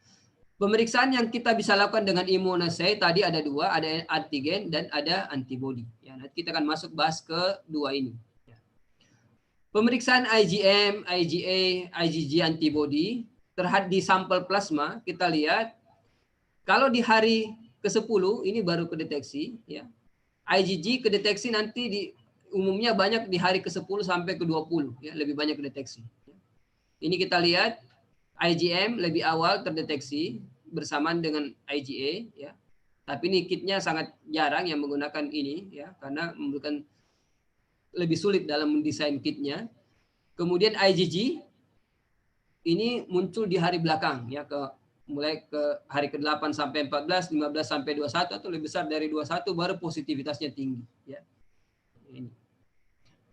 Pemeriksaan yang kita bisa lakukan dengan immunoassay tadi ada 2, ada antigen dan ada antibody. Ya, nanti kita akan masuk bahas ke 2 ini. Ya. Pemeriksaan IgM, IgA, IgG antibody terhadap di sampel plasma, kita lihat kalau di hari ke-10 ini baru kedeteksi, ya. IgG kedeteksi nanti di umumnya banyak di hari ke-10 sampai ke-20 ya, lebih banyak deteksi. Ini kita lihat IgM lebih awal terdeteksi bersamaan dengan IgA ya. Tapi ini kitnya sangat jarang yang menggunakan ini ya, karena membutuhkan lebih sulit dalam mendesain kitnya. Kemudian IgG ini muncul di hari belakang ya, mulai ke hari ke-8 sampai 14, 15 sampai 21 atau lebih besar dari 21 baru positivitasnya tinggi ya. Ini.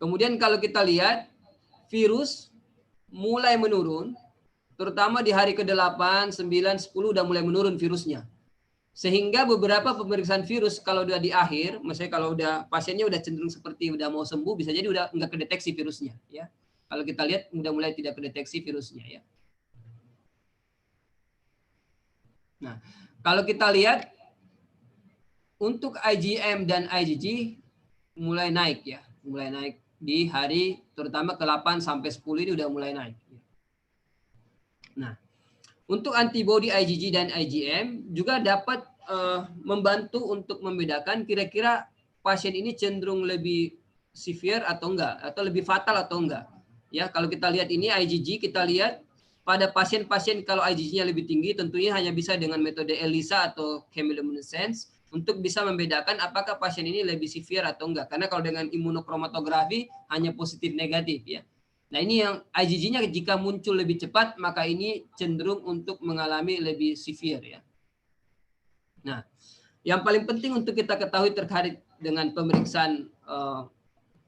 Kemudian kalau kita lihat virus mulai menurun, terutama di hari ke-8, 9, 10 udah mulai menurun virusnya. Sehingga beberapa pemeriksaan virus kalau udah di akhir, misalnya kalau udah pasiennya udah cenderung seperti udah mau sembuh, bisa jadi udah nggak kedeteksi virusnya ya. Kalau kita lihat udah mulai tidak kedeteksi virusnya ya. Nah, kalau kita lihat untuk IgM dan IgG mulai naik ya, mulai naik di hari terutama ke-8 sampai 10 ini udah mulai naik. Nah, untuk antibodi IgG dan IgM juga dapat membantu untuk membedakan kira-kira pasien ini cenderung lebih severe atau enggak, atau lebih fatal atau enggak. Ya, kalau kita lihat ini IgG, kita lihat pada pasien-pasien kalau IgG-nya lebih tinggi, tentunya hanya bisa dengan metode ELISA atau chemiluminescence untuk bisa membedakan apakah pasien ini lebih severe atau enggak. Karena kalau dengan imunokromatografi hanya positif negatif ya. Nah ini yang IgG-nya jika muncul lebih cepat, maka ini cenderung untuk mengalami lebih severe ya. Nah, yang paling penting untuk kita ketahui terkait dengan pemeriksaan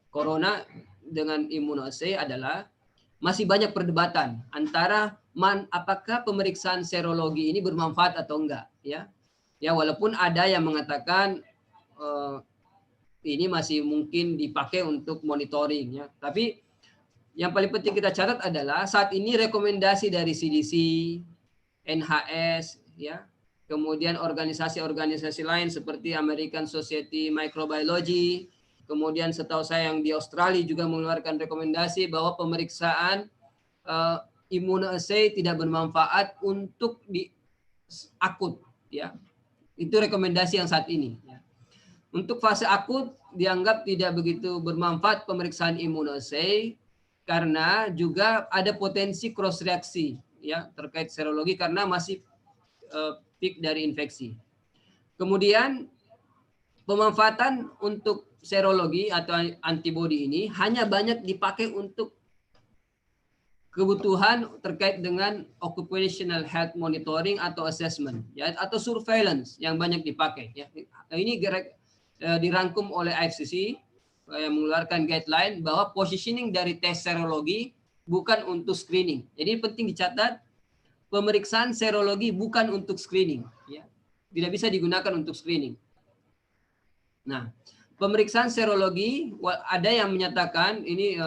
corona dengan immunoassay adalah masih banyak perdebatan antara apakah pemeriksaan serologi ini bermanfaat atau enggak ya. Ya walaupun ada yang mengatakan ini masih mungkin dipakai untuk monitoring ya. Tapi yang paling penting kita catat adalah saat ini rekomendasi dari CDC, NHS ya, kemudian organisasi-organisasi lain seperti American Society Microbiology, kemudian setahu saya yang di Australia juga mengeluarkan rekomendasi bahwa pemeriksaan immunoassay tidak bermanfaat untuk di akut ya. Itu rekomendasi yang saat ini ya. Untuk fase akut dianggap tidak begitu bermanfaat pemeriksaan immunoassay karena juga ada potensi cross reaksi ya terkait serologi karena masih peak dari infeksi. Kemudian pemanfaatan untuk serologi atau antibodi ini hanya banyak dipakai untuk kebutuhan terkait dengan occupational health monitoring atau assessment ya atau surveillance yang banyak dipakai ya. Ini dirangkum oleh IFCC yang mengeluarkan guideline bahwa positioning dari tes serologi bukan untuk screening. Jadi penting dicatat pemeriksaan serologi bukan untuk screening ya. Tidak bisa digunakan untuk screening. Nah, pemeriksaan serologi ada yang menyatakan ini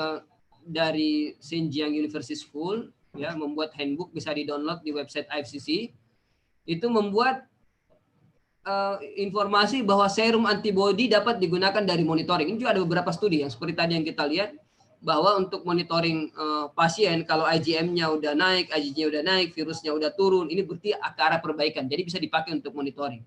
dari Xinjiang University School ya membuat handbook bisa di-download di website IFCC. Itu membuat informasi bahwa serum antibodi dapat digunakan dari monitoring. Ini juga ada beberapa studi yang seperti tadi yang kita lihat bahwa untuk monitoring pasien kalau IgM-nya udah naik, IgG-nya udah naik, virusnya udah turun, ini berarti ke arah perbaikan. Jadi bisa dipakai untuk monitoring.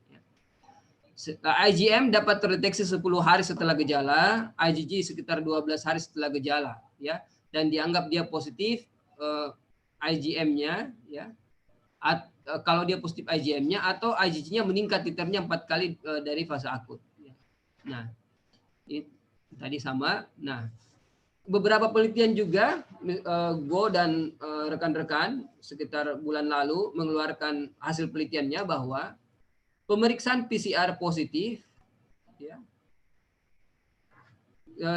IgM dapat terdeteksi 10 hari setelah gejala, IgG sekitar 12 hari setelah gejala ya. Dan dianggap dia positif IgM-nya ya. Kalau dia positif IgM-nya atau IgG-nya meningkat titernya 4 kali dari fase akut. Nah, ini tadi sama. Nah, beberapa penelitian juga, Go dan rekan-rekan sekitar bulan lalu mengeluarkan hasil penelitiannya bahwa pemeriksaan PCR positif ya,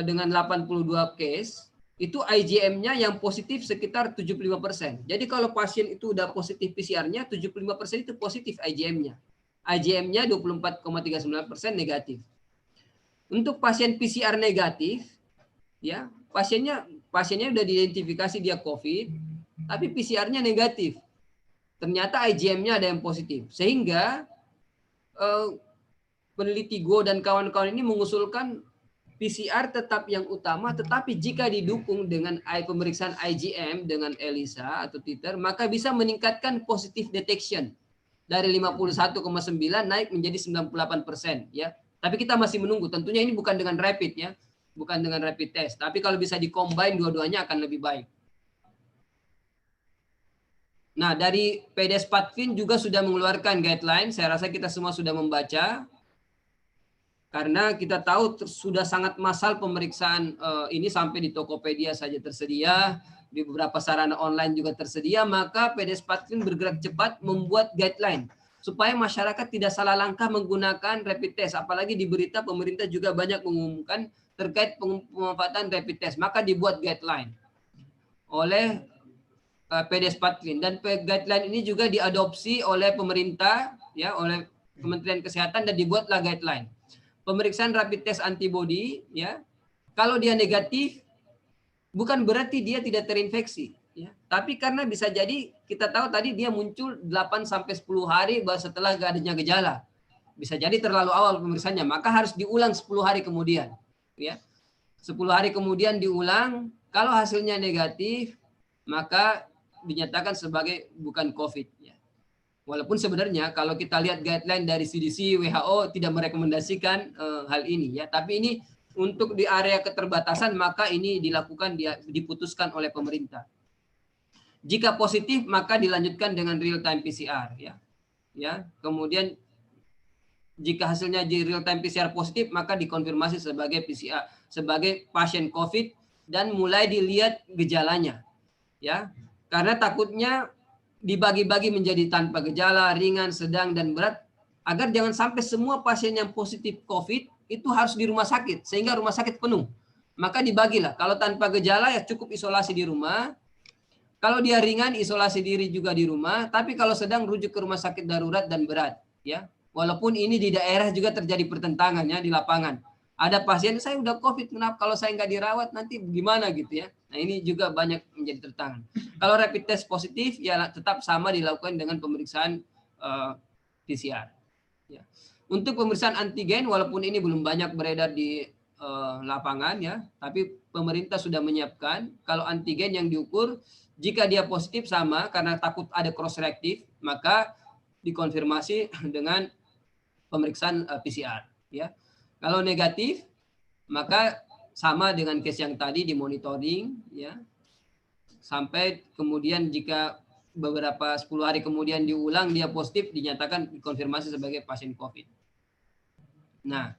dengan 82 case itu IgM-nya yang positif sekitar 75%. Jadi kalau pasien itu udah positif PCR-nya 75% itu positif IgM-nya. IgM-nya 24,39% negatif. Untuk pasien PCR negatif ya, pasiennya udah diidentifikasi dia COVID, tapi PCR-nya negatif. Ternyata IgM-nya ada yang positif. Sehingga peneliti Go dan kawan-kawan ini mengusulkan PCR tetap yang utama, tetapi jika didukung dengan pemeriksaan IgM dengan ELISA atau titer, maka bisa meningkatkan positive detection dari 51,9 naik menjadi 98% ya. Tapi kita masih menunggu. Tentunya ini bukan dengan rapid ya. bukan dengan rapid test. Tapi kalau bisa dikombin dua-duanya akan lebih baik. Nah, dari PDS-Patkin juga sudah mengeluarkan guideline. Saya rasa kita semua sudah membaca. Karena kita tahu sudah sangat massal pemeriksaan ini sampai di Tokopedia saja tersedia, di beberapa sarana online juga tersedia, maka PDS-Patkin bergerak cepat membuat guideline supaya masyarakat tidak salah langkah menggunakan rapid test. Apalagi di berita pemerintah juga banyak mengumumkan terkait pemanfaatan rapid test, maka dibuat guideline oleh PDS-Patkin, dan guideline ini juga diadopsi oleh pemerintah, ya, oleh Kementerian Kesehatan, dan dibuatlah guideline. Pemeriksaan rapid test antibody, ya, kalau dia negatif bukan berarti dia tidak terinfeksi, ya. Tapi karena bisa jadi kita tahu tadi dia muncul 8 sampai 10 hari setelah gak adanya gejala. Bisa jadi terlalu awal pemeriksaannya, maka harus diulang 10 hari kemudian, ya. 10 hari kemudian diulang, kalau hasilnya negatif maka dinyatakan sebagai bukan COVID, ya. Walaupun sebenarnya kalau kita lihat guideline dari CDC, WHO tidak merekomendasikan hal ini, ya. Tapi ini untuk di area keterbatasan, maka ini dilakukan, diputuskan oleh pemerintah. Jika positif maka dilanjutkan dengan real time PCR, ya. Ya. Kemudian jika hasilnya di real time PCR positif maka dikonfirmasi sebagai PCR, sebagai pasien COVID, dan mulai dilihat gejalanya, ya. Karena takutnya dibagi-bagi menjadi tanpa gejala, ringan, sedang, dan berat, agar jangan sampai semua pasien yang positif COVID itu harus di rumah sakit, sehingga rumah sakit penuh. Maka dibagilah, kalau tanpa gejala ya cukup isolasi di rumah, kalau dia ringan isolasi diri juga di rumah, tapi kalau sedang rujuk ke rumah sakit darurat dan berat, ya. Walaupun ini di daerah juga terjadi pertentangan, ya, di lapangan. Ada pasien, saya udah COVID, kenapa kalau saya nggak dirawat nanti gimana gitu, ya. Nah, ini juga banyak menjadi tertangan. Kalau rapid test positif ya tetap sama dilakukan dengan pemeriksaan PCR. Ya. Untuk pemeriksaan antigen, walaupun ini belum banyak beredar di lapangan, ya, tapi pemerintah sudah menyiapkan. Kalau antigen yang diukur, jika dia positif sama karena takut ada cross reaktif, maka dikonfirmasi dengan pemeriksaan PCR. Ya. Kalau negatif, maka sama dengan case yang tadi dimonitoring, ya, sampai kemudian jika beberapa 10 hari kemudian diulang dia positif, dinyatakan dikonfirmasi sebagai pasien COVID. Nah,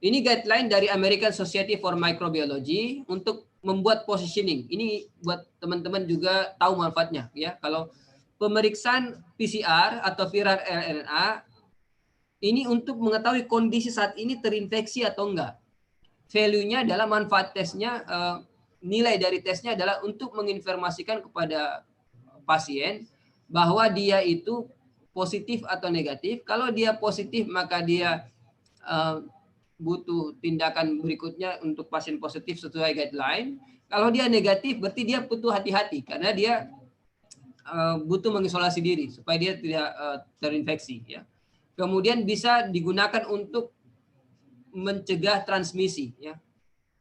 ini guideline dari American Society for Microbiology untuk membuat positioning. Ini buat teman-teman juga tahu manfaatnya, ya. Kalau pemeriksaan PCR atau viral RNA ini untuk mengetahui kondisi saat ini terinfeksi atau enggak. Value-nya adalah manfaat tesnya, nilai dari tesnya adalah untuk menginformasikan kepada pasien bahwa dia itu positif atau negatif. Kalau dia positif maka dia butuh tindakan berikutnya untuk pasien positif sesuai guideline. Kalau dia negatif berarti dia butuh hati-hati karena dia butuh mengisolasi diri supaya dia tidak terinfeksi, ya. Kemudian bisa digunakan untuk mencegah transmisi, ya,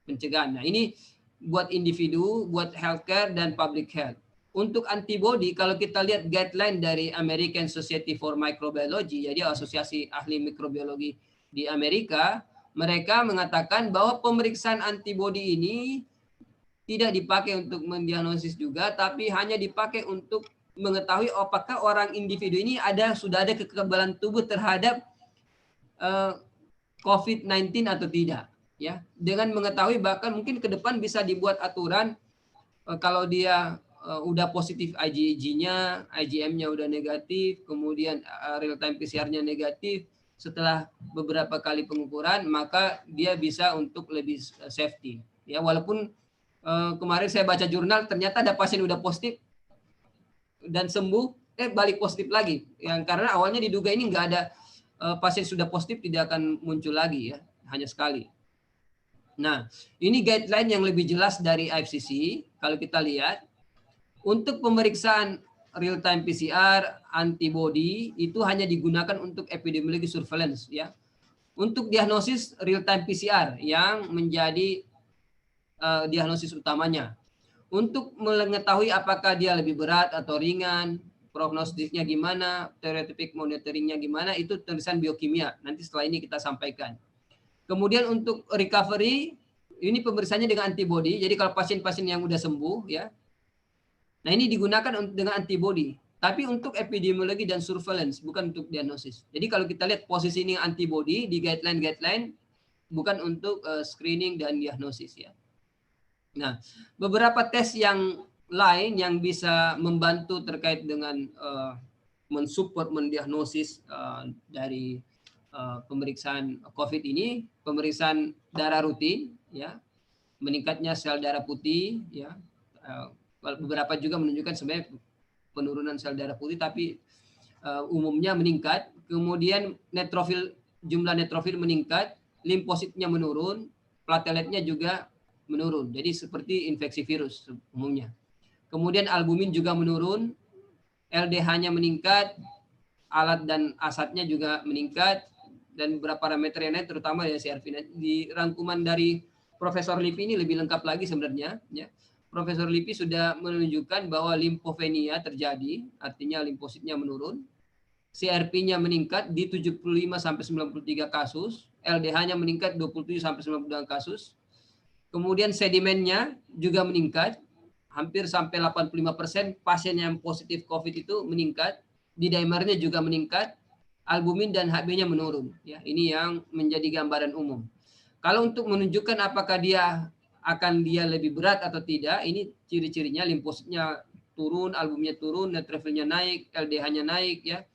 pencegahan. Nah, ini buat individu, buat healthcare dan public health. Untuk antibody, kalau kita lihat guideline dari American Society for Microbiology, jadi asosiasi ahli mikrobiologi di Amerika, mereka mengatakan bahwa pemeriksaan antibody ini tidak dipakai untuk mendiagnosis juga, tapi hanya dipakai untuk mengetahui apakah orang individu ini sudah ada kekebalan tubuh terhadap COVID-19 atau tidak, ya. Dengan mengetahui bahkan mungkin ke depan bisa dibuat aturan kalau dia udah positif IgG-nya, IgM-nya udah negatif, kemudian real time PCR-nya negatif, setelah beberapa kali pengukuran maka dia bisa untuk lebih safety, ya. Walaupun kemarin saya baca jurnal ternyata ada pasien udah positif dan sembuh balik positif lagi, yang karena awalnya diduga ini nggak ada pasien sudah positif tidak akan muncul lagi, ya, hanya sekali. Nah, ini guideline yang lebih jelas dari IFCC. Kalau kita lihat untuk pemeriksaan real time PCR antibody itu hanya digunakan untuk epidemiologi surveillance, ya. Untuk diagnosis real time PCR yang menjadi diagnosis utamanya. Untuk mengetahui apakah dia lebih berat atau ringan, prognostiknya gimana, therapeutic monitoringnya gimana, itu tulisan biokimia. Nanti setelah ini kita sampaikan. Kemudian untuk recovery, ini pemeriksaannya dengan antibody. Jadi kalau pasien-pasien yang udah sembuh ya. Nah, ini digunakan dengan antibody. Tapi untuk epidemiologi dan surveillance, bukan untuk diagnosis. Jadi kalau kita lihat positioning antibody di guideline bukan untuk screening dan diagnosis ya. Nah, beberapa tes yang lain yang bisa membantu terkait dengan mensupport mendiagnosis dari pemeriksaan COVID ini, pemeriksaan darah rutin ya, meningkatnya sel darah putih ya. Beberapa juga menunjukkan sebenarnya penurunan sel darah putih, tapi umumnya meningkat. Kemudian jumlah neutrofil meningkat, limfositnya menurun, plateletnya juga menurun. Jadi seperti infeksi virus umumnya. Kemudian albumin juga menurun, LDH-nya meningkat, alat dan asatnya juga meningkat, dan beberapa parameter yang lain terutama ya CRP. Di rangkuman dari Profesor Lippi ini lebih lengkap lagi sebenarnya ya. Profesor Lippi sudah menunjukkan bahwa limfopenia terjadi, artinya limfositnya menurun. CRP-nya meningkat di 75 sampai 93 kasus, LDH-nya meningkat 27 sampai 92 kasus. Kemudian sedimennya juga meningkat, hampir sampai 85% pasien yang positif COVID itu meningkat, D-dimernya juga meningkat, albumin dan HB-nya menurun. Ya, ini yang menjadi gambaran umum. Kalau untuk menunjukkan apakah dia lebih berat atau tidak, ini ciri-cirinya limfositnya turun, albuminnya turun, neutrofilnya naik, LDH-nya naik ya.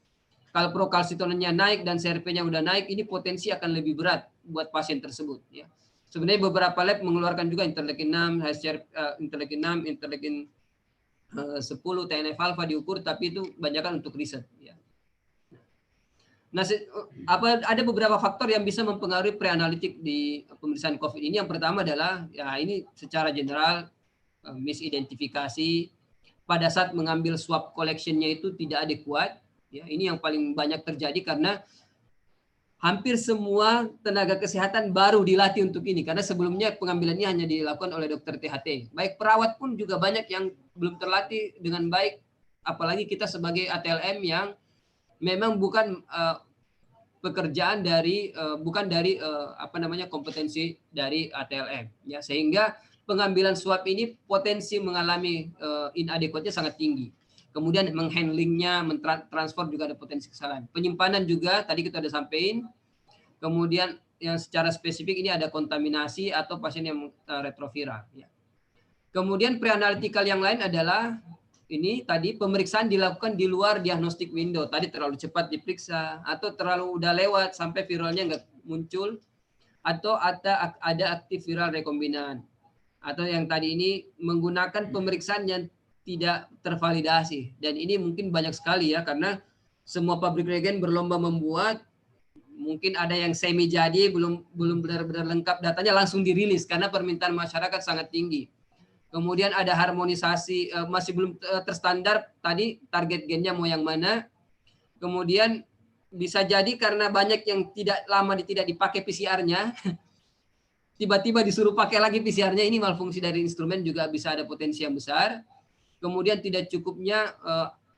Kalau prokalsitoninnya naik dan CRP-nya udah naik, ini potensi akan lebih berat buat pasien tersebut ya. Sebenarnya beberapa lab mengeluarkan juga interleukin 6, interleukin 10, TNF alpha diukur, tapi itu kebanyakan untuk riset ya. Nah, ada beberapa faktor yang bisa mempengaruhi preanalitik di pemeriksaan COVID ini. Yang pertama adalah ya ini secara general misidentifikasi pada saat mengambil swab collection-nya itu tidak adekuat. Ya, ini yang paling banyak terjadi karena hampir semua tenaga kesehatan baru dilatih untuk ini karena sebelumnya pengambilannya hanya dilakukan oleh dokter THT. Baik perawat pun juga banyak yang belum terlatih dengan baik, apalagi kita sebagai ATLM yang memang bukan pekerjaan dari kompetensi dari ATLM ya, sehingga pengambilan swab ini potensi mengalami inadequate-nya sangat tinggi. Kemudian menghandlingnya, mentransfer juga ada potensi kesalahan. Penyimpanan juga tadi kita udah sampaikan. Kemudian yang secara spesifik ini ada kontaminasi atau pasien yang retroviral ya. Kemudian preanalitikal yang lain adalah ini tadi pemeriksaan dilakukan di luar diagnostic window. Tadi terlalu cepat diperiksa atau terlalu udah lewat sampai viralnya nggak muncul, atau ada aktif viral rekombinan, atau yang tadi ini menggunakan pemeriksaan yang tidak tervalidasi. Dan ini mungkin banyak sekali ya karena semua pabrik reagen berlomba membuat, mungkin ada yang semi jadi belum benar-benar lengkap datanya langsung dirilis karena permintaan masyarakat sangat tinggi. Kemudian ada harmonisasi masih belum terstandar tadi target gennya mau yang mana. Kemudian bisa jadi karena banyak yang tidak dipakai PCR-nya, tiba-tiba disuruh pakai lagi PCR-nya, ini malfungsi dari instrumen juga bisa ada potensi yang besar. Kemudian tidak cukupnya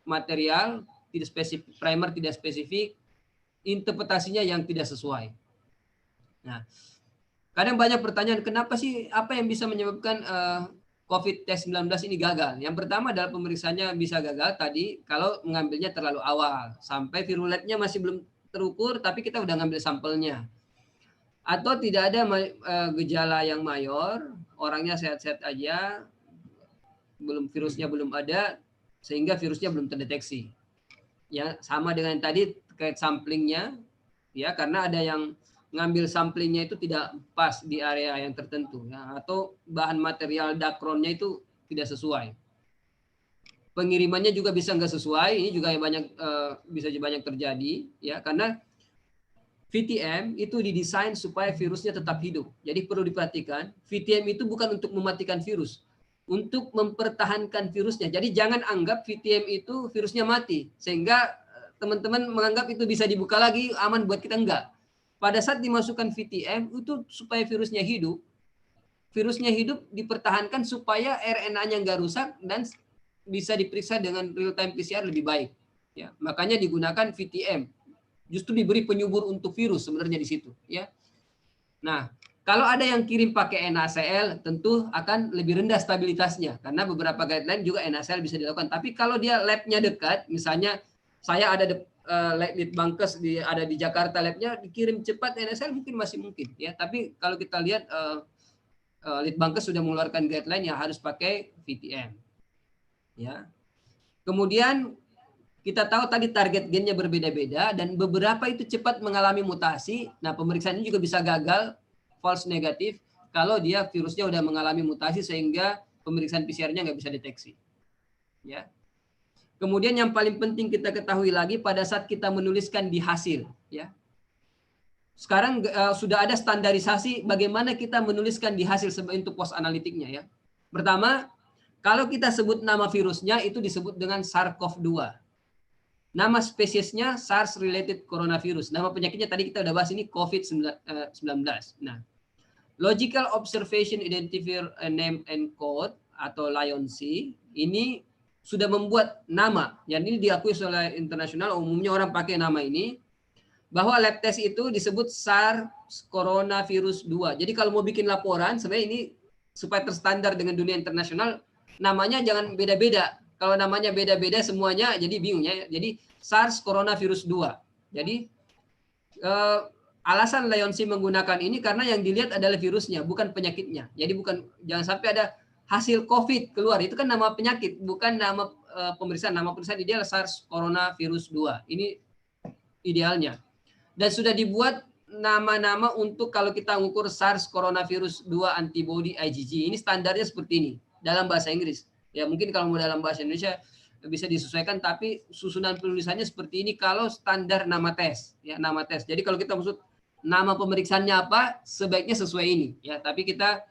material, tidak spesifik, primer tidak spesifik, interpretasinya yang tidak sesuai. Nah, kadang banyak pertanyaan kenapa sih, apa yang bisa menyebabkan COVID-19 ini gagal. Yang pertama adalah pemeriksaannya bisa gagal tadi kalau mengambilnya terlalu awal. Sampai virulennya masih belum terukur tapi kita udah ngambil sampelnya. Atau tidak ada gejala yang mayor, orangnya sehat-sehat aja, virusnya belum ada, sehingga virusnya belum terdeteksi. Ya, sama dengan tadi terkait samplingnya, ya karena ada yang ngambil samplingnya itu tidak pas di area yang tertentu ya, atau bahan material dakronnya itu tidak sesuai. Pengirimannya juga bisa nggak sesuai, ini juga yang bisa banyak terjadi ya karena VTM itu didesain supaya virusnya tetap hidup. Jadi perlu diperhatikan, VTM itu bukan untuk mematikan virus, untuk mempertahankan virusnya. Jadi jangan anggap VTM itu virusnya mati sehingga teman-teman menganggap itu bisa dibuka lagi aman buat kita, enggak. Pada saat dimasukkan VTM itu supaya virusnya hidup dipertahankan supaya RNA-nya nggak rusak dan bisa diperiksa dengan real time PCR lebih baik. Ya, makanya digunakan VTM. Justru diberi penyubur untuk virus sebenarnya di situ. Ya. Nah, Kalau ada yang kirim pakai NaCl, tentu akan lebih rendah stabilitasnya karena beberapa guideline juga NaCl bisa dilakukan. Tapi kalau dia labnya dekat, misalnya saya ada Litbangkes ada di Jakarta, labnya dikirim cepat NaCl mungkin masih mungkin ya. Tapi kalau kita lihat Litbangkes sudah mengeluarkan guideline yang harus pakai VTM. Ya. Kemudian kita tahu tadi target gennya berbeda-beda dan beberapa itu cepat mengalami mutasi. Nah, pemeriksaan ini juga bisa gagal, false negatif, kalau dia virusnya udah mengalami mutasi sehingga pemeriksaan PCR-nya nggak bisa deteksi. Ya. Kemudian yang paling penting kita ketahui lagi pada saat kita menuliskan di hasil. Ya. Sekarang sudah ada standarisasi bagaimana kita menuliskan di hasil untuk post analitiknya. Ya. Pertama, kalau kita sebut nama virusnya itu disebut dengan SARS-CoV-2. Nama spesiesnya SARS-related coronavirus. Nama penyakitnya tadi kita udah bahas ini COVID-19. Nah, Logical Observation Identifier Name and Code atau LIONC ini sudah membuat nama. Yang ini diakui oleh internasional, umumnya orang pakai nama ini. Bahwa lab test itu disebut SARS coronavirus 2. Jadi kalau mau bikin laporan, sebenarnya ini supaya terstandar dengan dunia internasional, namanya jangan beda-beda. Kalau namanya beda-beda semuanya jadi bingung ya. Jadi SARS coronavirus 2. Jadi alasan LIONC menggunakan ini karena yang dilihat adalah virusnya, bukan penyakitnya. Jadi jangan sampai ada hasil COVID keluar. Itu kan nama penyakit, bukan nama pemeriksaan. Nama pemeriksaan ideal SARS coronavirus 2. Ini idealnya. Dan sudah dibuat nama-nama untuk kalau kita mengukur SARS coronavirus 2 antibody IgG. Ini standarnya seperti ini dalam bahasa Inggris. Ya mungkin kalau mau dalam bahasa Indonesia bisa disesuaikan, tapi susunan penulisannya seperti ini kalau standar nama tes. Ya, nama tes. Jadi kalau kita maksud nama pemeriksaannya apa, sebaiknya sesuai ini. Ya, tapi kita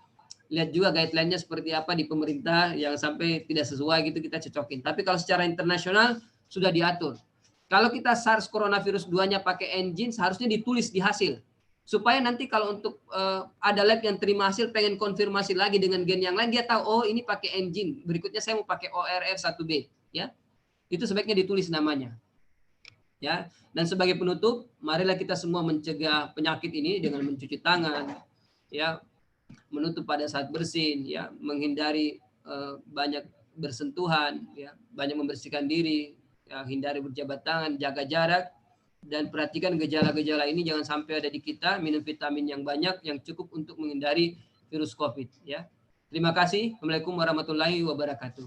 lihat juga guideline-nya seperti apa di pemerintah, yang sampai tidak sesuai gitu kita cocokin. Tapi kalau secara internasional sudah diatur. Kalau kita SARS coronavirus 2-nya pakai engine, seharusnya ditulis di hasil. Supaya nanti kalau untuk ada lab yang terima hasil pengen konfirmasi lagi dengan gen yang lain, dia tahu oh ini pakai engine, berikutnya saya mau pakai ORF1B, ya. Itu sebaiknya ditulis namanya. Ya. Dan sebagai penutup, marilah kita semua mencegah penyakit ini dengan mencuci tangan, ya, menutup pada saat bersin, ya, menghindari banyak bersentuhan, ya, banyak membersihkan diri, ya, hindari berjabat tangan, jaga jarak. Dan perhatikan gejala-gejala ini jangan sampai ada di kita. Minum vitamin yang banyak yang cukup untuk menghindari virus COVID. Ya, terima kasih. Assalamualaikum warahmatullahi wabarakatuh.